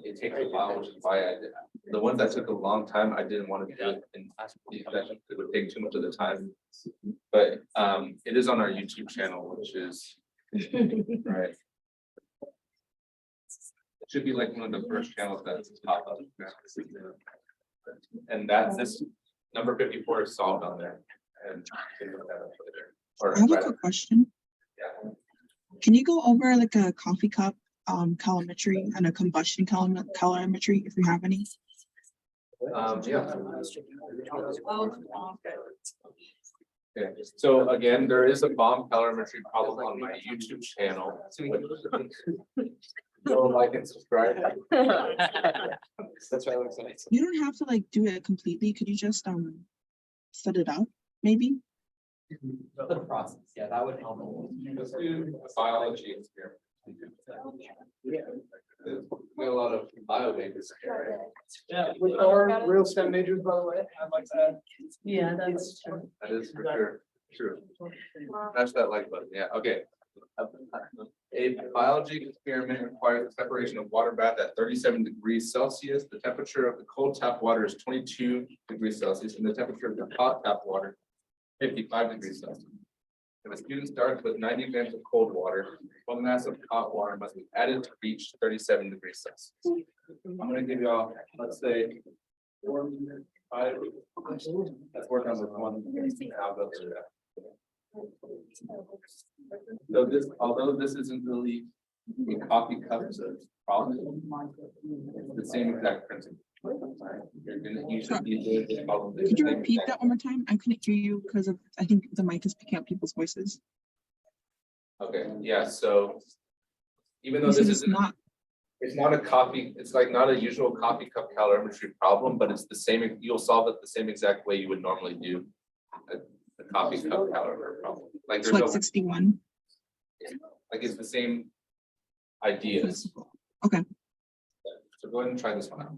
It takes a while, which is why I did. The ones that took a long time, I didn't want to do it in these sessions. It would take too much of the time. But it is on our YouTube channel, which is right. It should be like one of the first channels that's pop up. And this number 54 is solved on there. And you can look that up later. I have a quick question. Yeah. Can you go over like a coffee cup calorimetry and a combustion calorimetry, if you have any? Yeah. Okay, so again, there is a bomb calorimetry problem on my YouTube channel. Go like and subscribe. That's why it looks nice. You don't have to like do it completely. Could you just set it up, maybe? The process, yeah, that would help. Let's do biology here. We have a lot of bio majors here, right? Yeah, with our real STEM majors, by the way, I'd like to add. Yeah, that's true. That is for sure, true. Smash that like button, yeah, okay. A biology experiment requires the separation of water bath at 37 degrees Celsius. The temperature of the cold tap water is 22 degrees Celsius, and the temperature of the hot tap water 55 degrees Celsius. If a student starts with 90 grams of cold water, 1 mass of hot water must be added to reach 37 degrees Celsius. I'm gonna give you all, let's say, 4, 5. That's work number 1. I'll go through that. So this, although this isn't really a coffee cup problem, it's the same exact principle. You're gonna usually use this problem. Could you repeat that one more time? I couldn't hear you because of, I think the mic is picking up people's voices. Okay, yeah, so even though You said this it's isn't, not, it's not a coffee, it's like not a usual coffee cup calorimetry problem, but it's the same, you'll solve it the same exact way you would normally do a coffee cup calorimeter problem. Like it's there's like no, 61. like it's the same ideas. Okay. So go ahead and try this one out.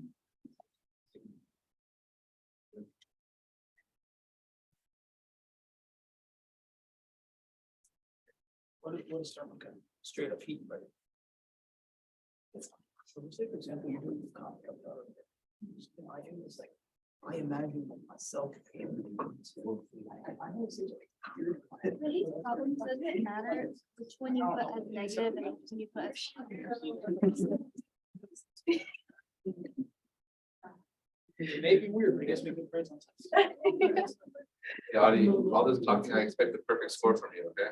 What is thermal straight up heat, right? So say for example, you're doing the coffee cup I do this like, I imagine myself. For these problems, does it matter which one you put as negative and which one you put as It may be weird, but I guess we can print on. Yeah, all this talking, I expect the perfect score from you, okay?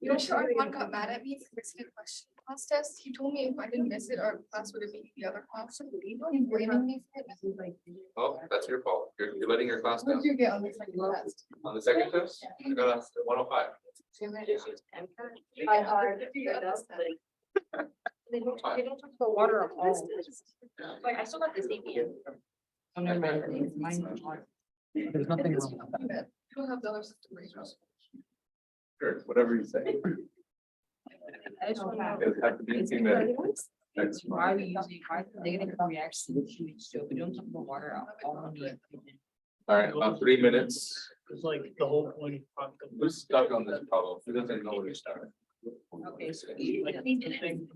You know, sure, one got mad at me for missing a question class test. He told me if I didn't miss it, our class would have been the other class. He's blaming me for it. Oh, that's your fault. You're letting your class down. What did you get on the second test? On the second test, you got a 105. I heard. They don't talk about water at all. Like, I still got the same answer. Oh, never mind. Mine is water. There's nothing wrong with that. You don't have the other system ratio. Sure, whatever you say. I just want to know. It'll have to be in 2 minutes. That's Why are we using, why is the negative reaction to each, so we don't talk about water at all. All right, about 3 minutes. It's like the whole point of coffee cup. Who's stuck on this problem? Who doesn't know where to start? Okay, so. Like, the thing-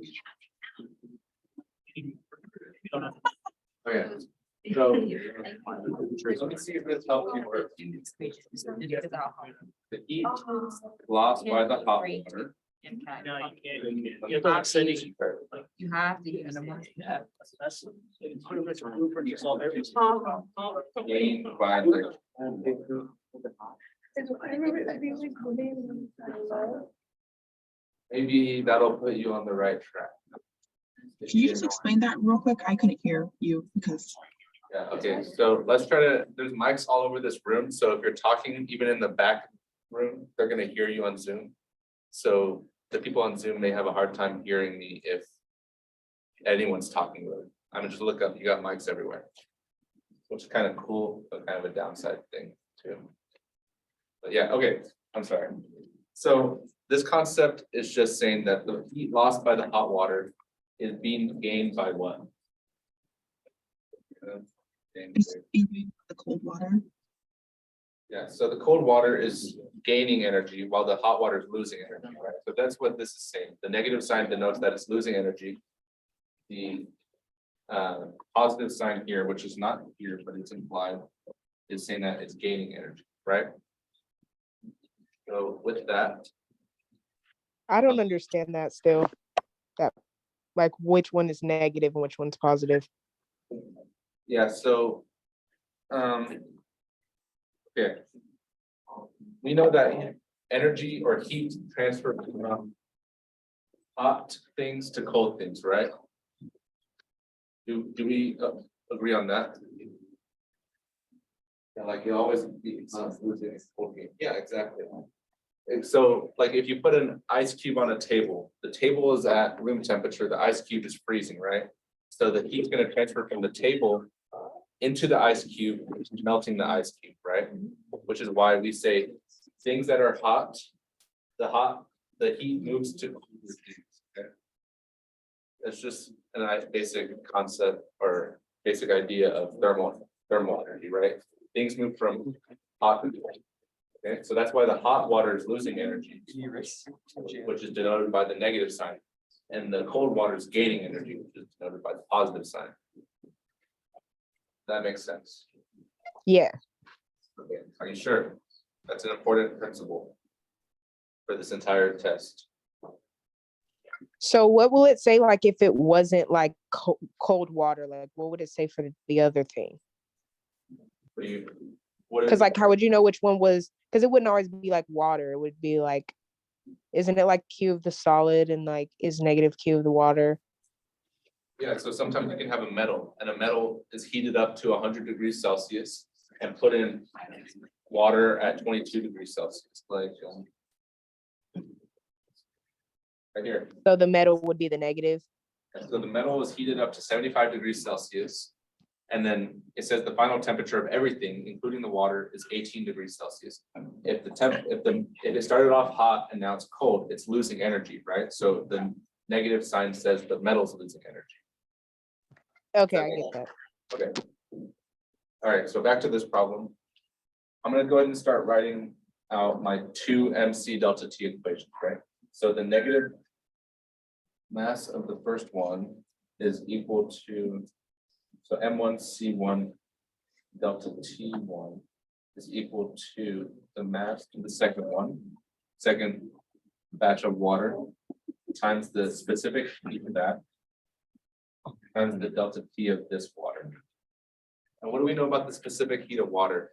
You don't have to- Okay, so let me see if this helps you work. The heat lost by the hot water. No, you can't. You have to send You have to use. That's it's pretty much a blueprint to solve everything. Gained by the. Maybe that'll put you on the right track. Can you just explain that real quick? I couldn't hear you because. Yeah, okay, so let's try to, there's mics all over this room, so if you're talking even in the back room, they're gonna hear you on Zoom. So the people on Zoom may have a hard time hearing me if anyone's talking with it. I'm gonna just look up, you got mics everywhere. Which is kind of cool, but kind of a downside thing too. But yeah, okay, I'm sorry. So this concept is just saying that the heat lost by the hot water is being gained by what? It's in the cold water. Yeah, so the cold water is gaining energy while the hot water is losing energy, right? So that's what this is saying. The negative sign denotes that it's losing energy. The positive sign here, which is not here, but it's implied, is saying that it's gaining energy, right? So with that, I don't understand that still. That, like, which one is negative and which one's positive. yeah, so yeah. We know that energy or heat transfer from hot things to cold things, right? Do we agree on that? Yeah, like you always be losing a cold game. Yeah, exactly. And so like if you put an ice cube on a table, the table is at room temperature, the ice cube is freezing, right? So the heat's gonna transfer from the table into the ice cube, melting the ice cube, right? Which is why we say things that are hot, the heat moves to colder things, okay? It's just a nice basic concept or basic idea of thermal energy, right? Things move from hot to cold. Okay, so that's why the hot water is losing energy, which is denoted by the negative sign. And the cold water is gaining energy, which is denoted by the positive sign. That makes sense. Yeah. Okay, are you sure? That's an important principle for this entire test. So what will it say like if it wasn't like cold water? Like what would it say for the other thing? Because like how would you know which one was? Because it wouldn't always be like water. It would be like, isn't it like Q of the solid and like is negative Q of the water? Yeah, so sometimes you can have a metal and a metal is heated up to 100 degrees Celsius and put in water at 22 degrees Celsius, like right here. So the metal would be the negative. So the metal is heated up to 75 degrees Celsius. And then it says the final temperature of everything, including the water, is 18 degrees Celsius. If it started off hot and now it's cold, it's losing energy, right? So the negative sign says the metal's losing energy. Okay, I get that. Okay. All right, so back to this problem. I'm gonna go ahead and start writing out my 2mc delta T equation, right? So the negative mass of the first one is equal to, so M1C1 delta T1 is equal to the mass of the second batch of water times the specific heat of that times the delta T of this water. And what do we know about the specific heat of water?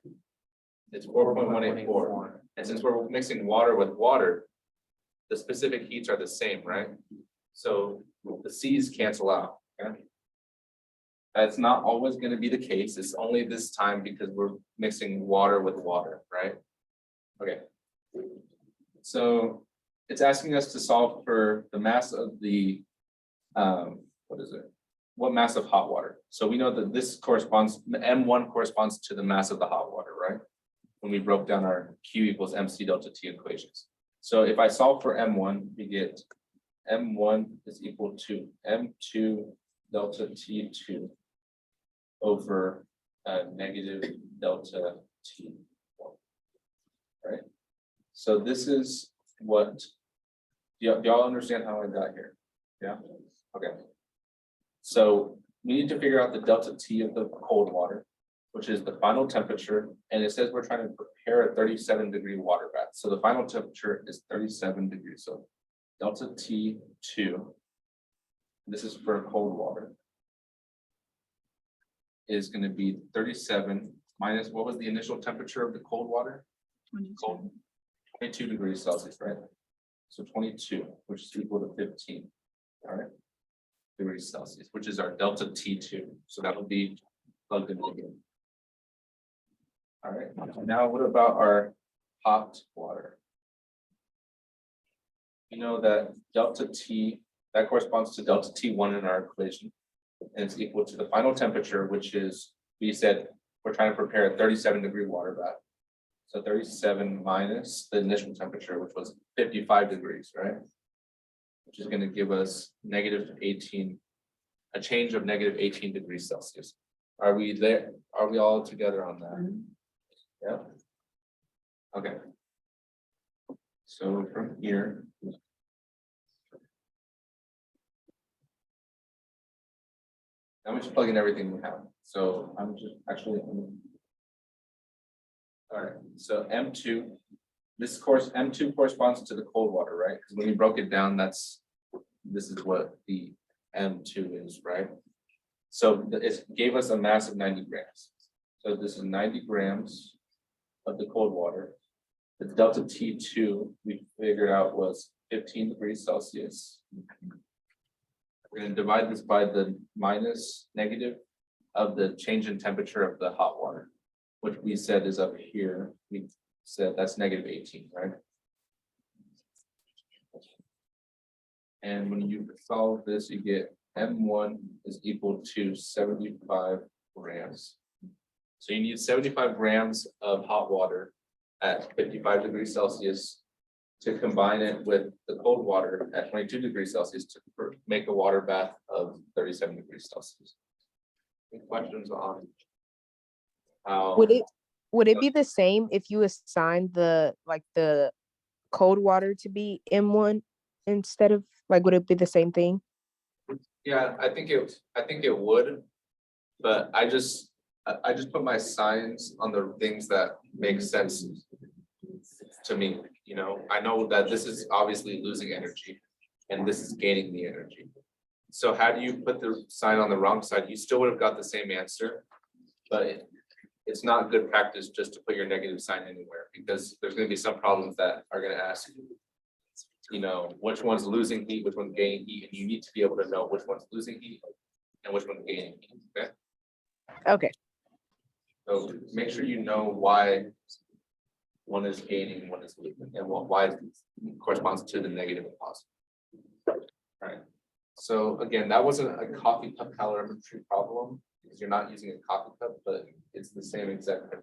It's 4.184. And since we're mixing water with water, the specific heats are the same, right? So the C's cancel out. Okay? That's not always going to be the case. It's only this time because we're mixing water with water, right? Okay. So it's asking us to solve for the mass of the, what is it? What mass of hot water? So we know that this corresponds, M1 corresponds to the mass of the hot water, right? When we broke down our Q equals MC delta T equations. So if I solve for M1, we get M1 is equal to M2 delta T2 over negative delta T1, right? So this is what, do y'all understand how I got here? Yeah, okay. So we need to figure out the delta T of the cold water, which is the final temperature. And it says we're trying to prepare a 37-degree water bath. So the final temperature is 37 degrees. So delta T2, this is for cold water, is going to be 37 minus, what was the initial temperature of the cold water? 22 degrees Celsius, right? So 22, which is equal to 15, all right? Degrees Celsius, which is our delta T2. So that would be plugged in again. All right, now what about our hot water? You know that delta T, that corresponds to delta T1 in our equation. And it's equal to the final temperature, which is, we said, we're trying to prepare a 37-degree water bath. So 37 minus the initial temperature, which was 55 degrees, right? Which is going to give us negative 18, a change of negative 18 degrees Celsius. Are we there? Are we all together on that? Yeah. Okay. So from here. I'm just plugging everything we have. So I'm just actually. All right. So M2. This course M2 corresponds to the cold water, right? Because when you broke it down, this is what the M2 is, right? So it gave us a mass of 90 grams. So this is 90 grams of the cold water. The delta T2 we figured out was 15 degrees Celsius. We're gonna divide this by the negative of the change in temperature of the hot water, which we said is up here. We said that's negative 18, right? And when you solve this, you get M1 is equal to 75 grams. So you need 75 grams of hot water at 55 degrees Celsius to combine it with the cold water at 22 degrees Celsius to make a water bath of 37 degrees Celsius. Any questions on how? Would it be the same if you assigned the cold water to be M1 instead of would it be the same thing? Yeah, I think it would, but I just put my signs on the things that make sense to me. You know, I know that this is obviously losing energy and this is gaining the energy. So had you put the sign on the wrong side, you still would have got the same answer, but it's not good practice just to put your negative sign anywhere, because there's going to be some problems that are going to ask you know, which one's losing heat, which one's gaining heat, and you need to be able to know which one's losing heat and which one's gaining heat. Okay. Okay. So make sure you know why one is gaining, one is losing, and why it corresponds to the negative and positive. All right. So again, that wasn't a coffee cup calorimetry problem because you're not using a coffee cup, but it's the same exact.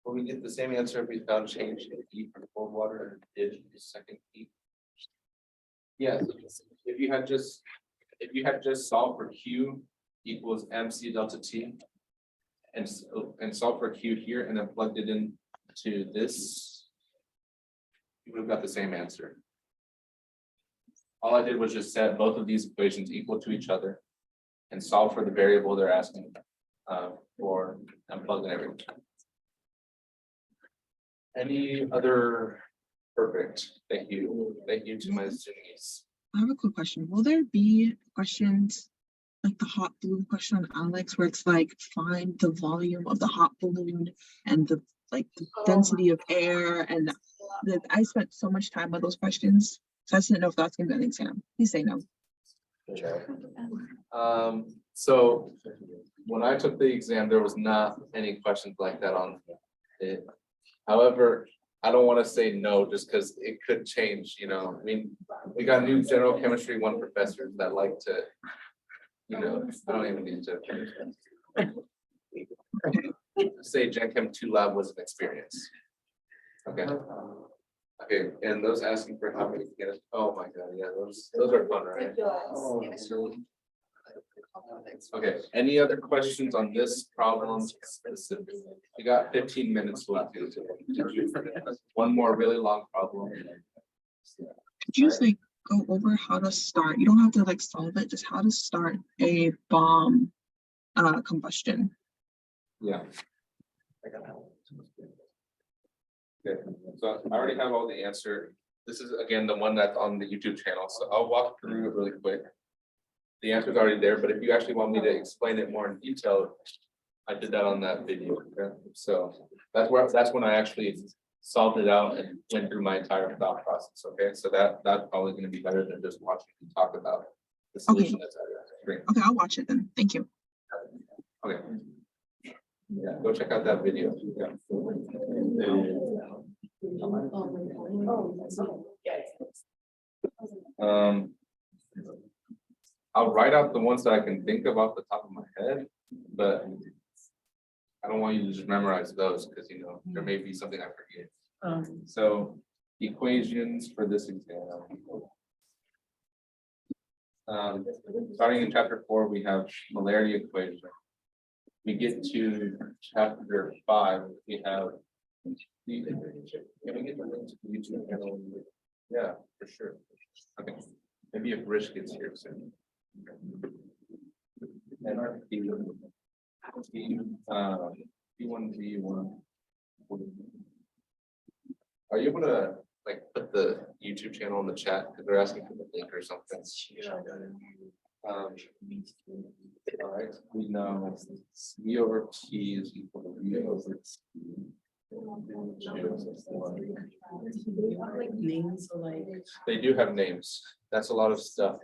Will we get the same answer if we found change in heat from cold water and did the second heat? Yes, if you had just solved for Q equals MC delta T and solved for Q here and then plugged it in to this, you would have got the same answer. All I did was just set both of these equations equal to each other and solve for the variable they're asking for and plug in everything. Any other? Perfect. Thank you. Thank you to my students. I have a quick question. Will there be questions like the hot balloon question on Alex, where it's like find the volume of the hot balloon and the density of air, and I spent so much time with those questions, so I just didn't know if that's gonna be an exam. Please say no. So when I took the exam, there was not any questions like that on it. However, I don't want to say no just because it could change, you know. I mean, we got new general chemistry 1 professors that like to, you know, I don't even need to finish that. Say Gen Chem 2 lab was an experience. Okay. Okay, and those asking for how many candidates, oh my god, yeah, those are fun, right? Okay, any other questions on this problem specifically? You got 15 minutes left. One more really long problem. Could you just go over how to start? You don't have to solve it, just how to start a bomb combustion. Yeah. Okay, so I already have all the answer. This is again the one that's on the YouTube channel, so I'll walk through it really quick. The answer is already there, but if you actually want me to explain it more in detail, I did that on that video. Okay? So that's when I actually solved it out and went through my entire thought process. Okay, so that's probably going to be better than just watching you talk about the solution that's on your screen. Okay, I'll watch it then. Thank you. Okay. Yeah, go check out that video. Yeah. I'll write out the ones that I can think of off the top of my head, but I don't want you to just memorize those because you know there may be something I forget. So equations for this exam. Starting in chapter 4, we have molarity equation. We get to chapter 5, we have. Can we get the link to the YouTube channel? Yeah, for sure. Okay, maybe if Rich gets here soon. P1V1. Are you able to put the YouTube channel in the chat because they're asking for the link or something? All right, we know V over T is equal to V over T. Like names, like. They do have names. That's a lot of stuff.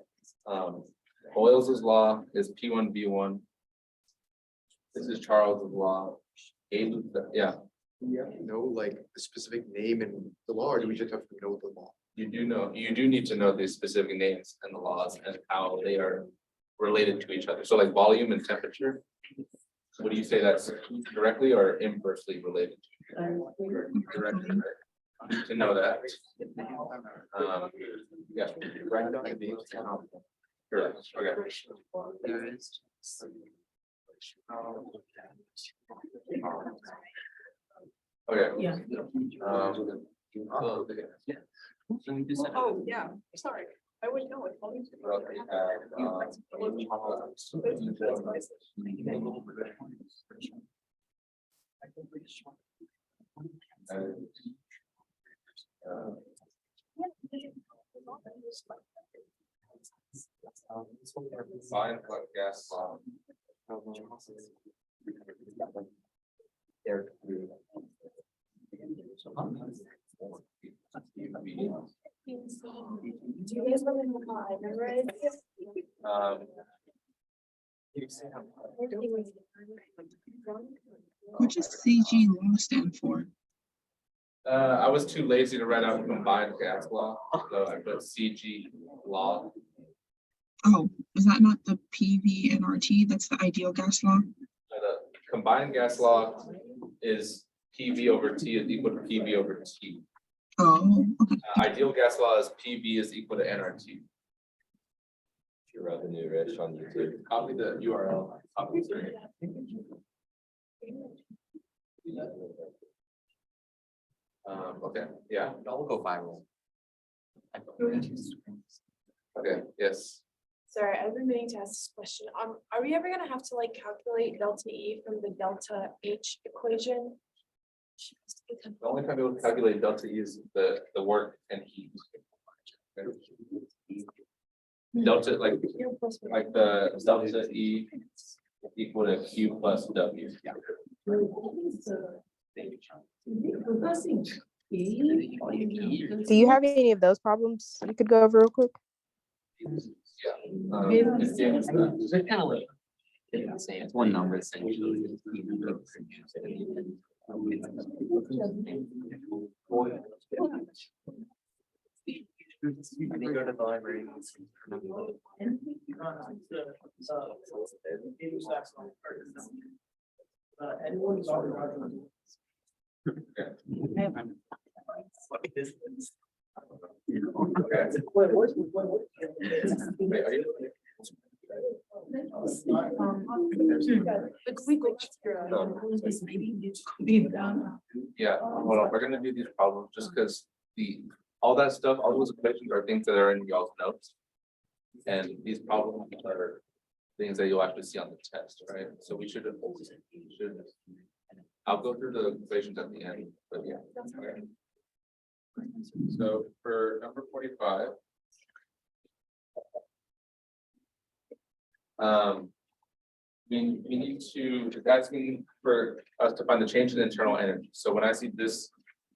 Boyle's law is P1V1. This is Charles's law. Yeah, We have to know like the specific name and the law, or do we just have to know the law? you do need to know the specific names and the laws and how they are related to each other. So like volume and temperature. Would you say that's directly or inversely related? Directly, right? You need to know that. Yeah. Write down the names. Correct. Okay. Okay. Yeah. Oh, yeah, sorry, I would know it. Fine, what gas law? Do you guys want to know how I memorize this? What does CG law stand for? I was too lazy to write out combined gas law, so I put CG law. Oh, is that not the PV and RT? That's the ideal gas law? The combined gas law is PV over T is equal to PV over T. Oh, okay. Ideal gas law is PV is equal to nRT. Your revenue rich on YouTube. Copy the URL. Copy the okay, yeah, I'll go viral. okay, yes. Sorry, I've been meaning to ask this question. Are we ever gonna have to like calculate delta E from the delta H equation? The only time we'll calculate delta E is the work and heat. Delta, like the delta E equal to Q plus W. Do you have any of those problems you could go over real quick? It's one number essentially. When you go to the library. Anyone's already. What is this? Yeah, hold on, we're gonna do these problems just because all that stuff, all those equations are things that are in y'all's notes. And these problems are things that you'll actually see on the test, right? So we should. I'll go through the equations at the end, but yeah. Okay. So for number 45. We need to, it's asking for us to find the change in internal energy. So when I see this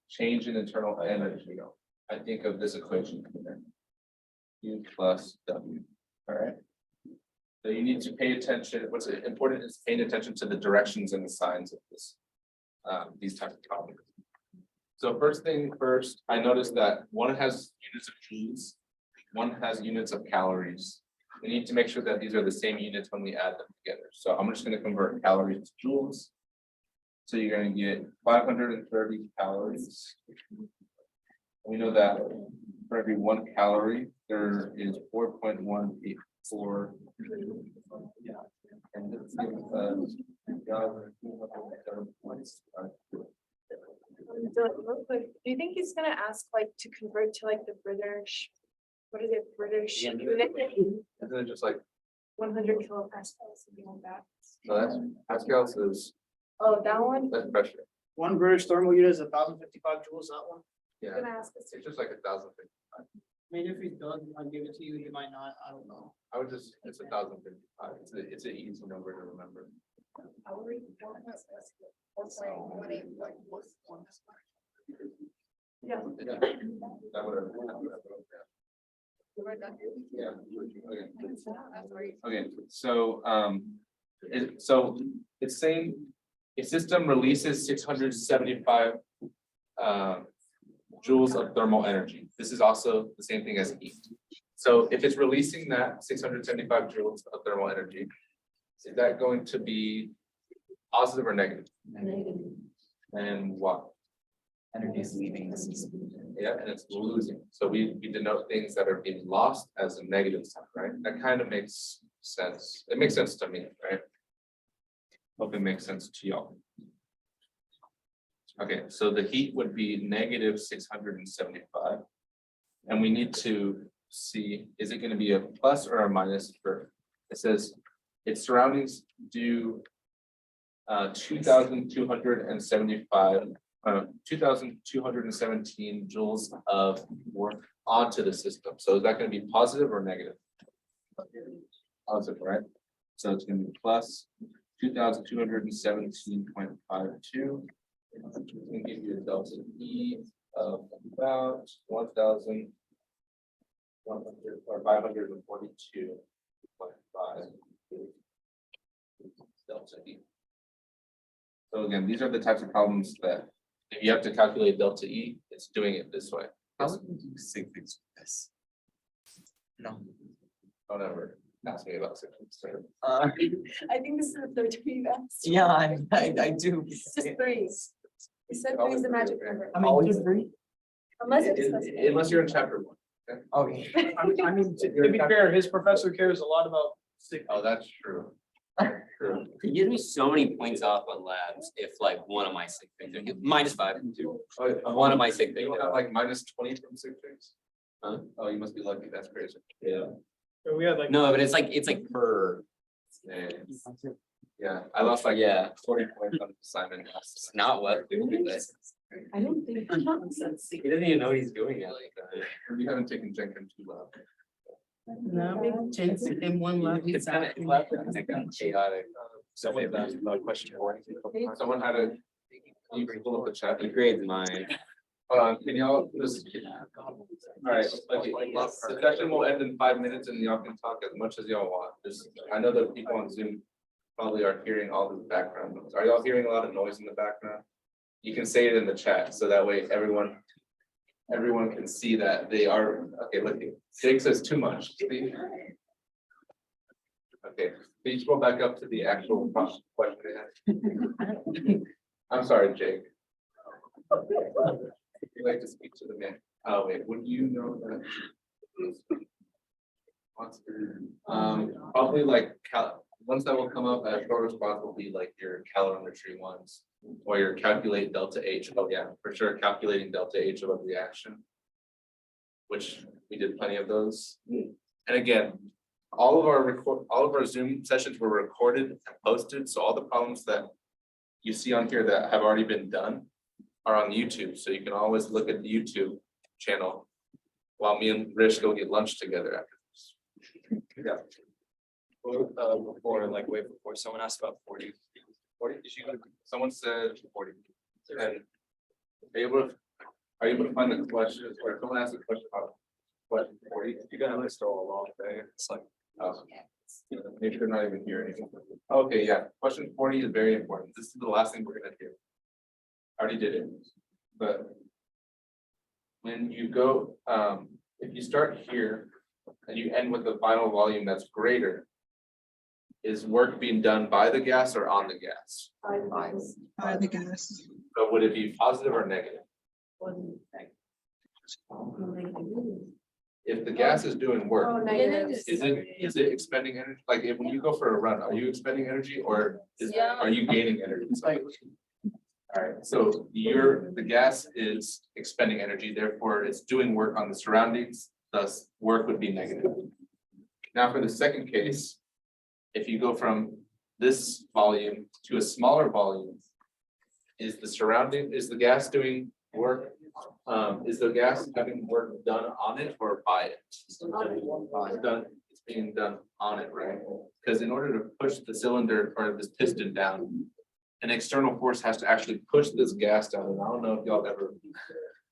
change in internal energy, I think of this equation. U plus W, all right? So you need to pay attention, what's important is paying attention to the directions and the signs of this, these types of problems. So first thing first, I noticed that one has units of joules, one has units of calories. We need to make sure that these are the same units when we add them together. So I'm just going to convert calories to joules. So you're going to get 530 calories. We know that for every 1 calorie, there is 4.184. And this gives us Real quick, do you think he's gonna ask like to convert to like the British, what is it, British Yeah. unit? Isn't it just like, 100 kilopascals, something like that. so that's Pascal's is, Oh, that one? that's pressure. One British thermal unit is 1,055 joules, that one. I'm Yeah, gonna ask this. it's just like 1,050. I mean, if he does, I'll give it to you, he might not, I don't know. I would just, it's 1,055. It's an easy number to remember. Yeah. That would- Yeah. Okay, so, it's saying a system releases 675 joules of thermal energy. This is also the same thing as heat. So if it's releasing that 675 joules of thermal energy, is that going to be positive or negative? And what? Energy is leaving the system. Yeah, and it's losing. So we denote things that are being lost as a negative sign, right? That kind of makes sense. It makes sense to me, right? Hope it makes sense to y'all. Okay, so the heat would be negative 675. And we need to see, is it going to be a plus or a minus for, it says its surroundings do 2,275 2,217 joules of work onto the system. So is that going to be positive or negative? Positive, right? So it's going to be plus 2,217.52. It's going to give you a delta E of about 1,100 or 542.5 delta E. So again, these are the types of problems that if you have to calculate delta E, it's doing it this way. How would you sig things with this? No. Don't ever ask me about systems. I think this is the third time you've asked. Yeah, I do. It's just three. You said three is the magic number. Always three? Unless it's specified. Unless you're in chapter 1. Okay. I mean, to be fair, his professor cares a lot about sick. Oh, that's true. True. It gives me so many points off on labs if like one of my sick things, are -5 and 2. One of my sick You things. don't have like -20 from 6 things? Huh? Oh, you must be lucky. That's crazy. Yeah. We had like. No, but it's like per. Yeah, I lost like Yeah. 40 points on assignment. It's not what. I don't think. He doesn't even know he's doing it. You haven't taken Jenkins too well. No, Jen's in one lab. It's kind of chaotic. Someone asked about question 4. Someone had a. You can pull up the chat. The grade's mine. Hold on, can y'all just? All right, the session will end in 5 minutes and y'all can talk as much as y'all want. Just, I know that people on Zoom probably are hearing all this background noise. Are y'all hearing a lot of noise in the background? You can say it in the chat, so that way everyone can see that they are, okay, look, Jake says too much. See? Okay, can you scroll back up to the actual question? I'm sorry, Jake. If you'd like to speak to the man, oh wait, would you know that? Probably like ones that will come up as short response will be like your calorimetry ones. Or your calculate delta H. Oh yeah, for sure, calculating delta H of a reaction. Which we did plenty of those. And again, all of our Zoom sessions were recorded and posted, so all the problems that you see on here that have already been done are on YouTube, so you can always look at the YouTube channel while me and Rich go get lunch together after this. Yeah. Before, like way before, someone asked about 40. 40, someone said 40. And are you able to find the question, or someone asked a question about question 40? You gotta list all along there. It's like, Maybe they're not even here anymore. Okay, yeah, question 40 is very important. This is the last thing we're gonna do. I already did it, but when you go, if you start here and you end with the final volume that's greater, is work being done by the gas or on the gas? By the gas. So would it be positive or negative? If the gas is doing work, Oh, negative. is it expending energy? Like when you go for a run, are you expending energy or are you gaining energy? All right, so the gas is expending energy, therefore it's doing work on the surroundings, thus work would be negative. Now for the second case, if you go from this volume to a smaller volume, is the gas doing work? Is the gas having work done on it or by it? It's done, it's being done on it, right? Because in order to push the cylinder or this piston down, an external force has to actually push this gas down. And I don't know if y'all ever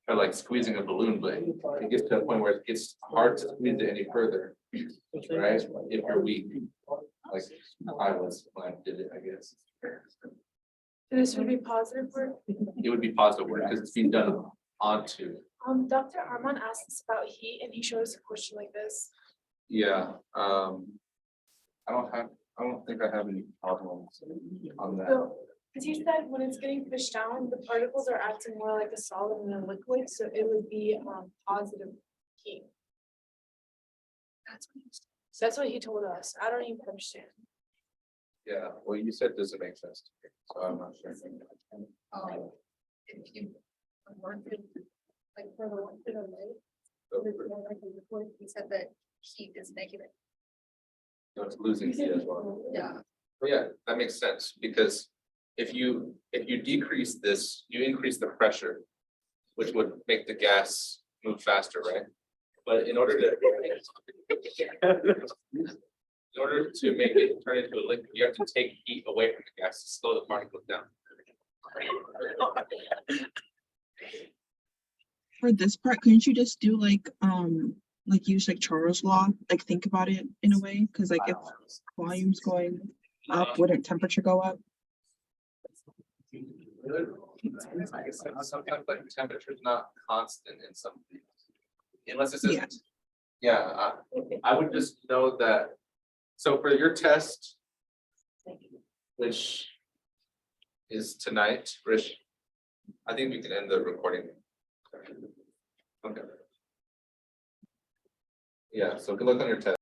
are like squeezing a balloon, but it gets to a point where it gets hard to squeeze it any further, right? If you're weak, like I was when I did it, I guess. This would be positive work. It would be positive work because it's being done onto. Dr. Arman asked us about heat and he showed us a question like this. Yeah, I don't think I have any problems on that. So, because he said when it's getting pushed down, the particles are acting more like a solid than a liquid, so it would be positive heat. That's what he told us. I don't even understand. Yeah, well, you said doesn't make sense to me, so I'm not sure. If you. Work it, like further one bit away. He said that heat is negative. So it's losing heat as well. Yeah. Well, yeah, that makes sense, because if you decrease this, you increase the pressure, which would make the gas move faster, right? But in order to make it turn into a liquid, you have to take heat away from the gas to slow the particles down. For this part, couldn't you just do like use like Charles' law, like think about it in a way? Because like if volume's going up, wouldn't temperature go up? Sometimes like temperature is not constant in some things. Unless it says, Yeah. yeah, I would just know that. So for your test, which is tonight, Rich, I think we can end the recording. Okay. Yeah, so good luck on your test.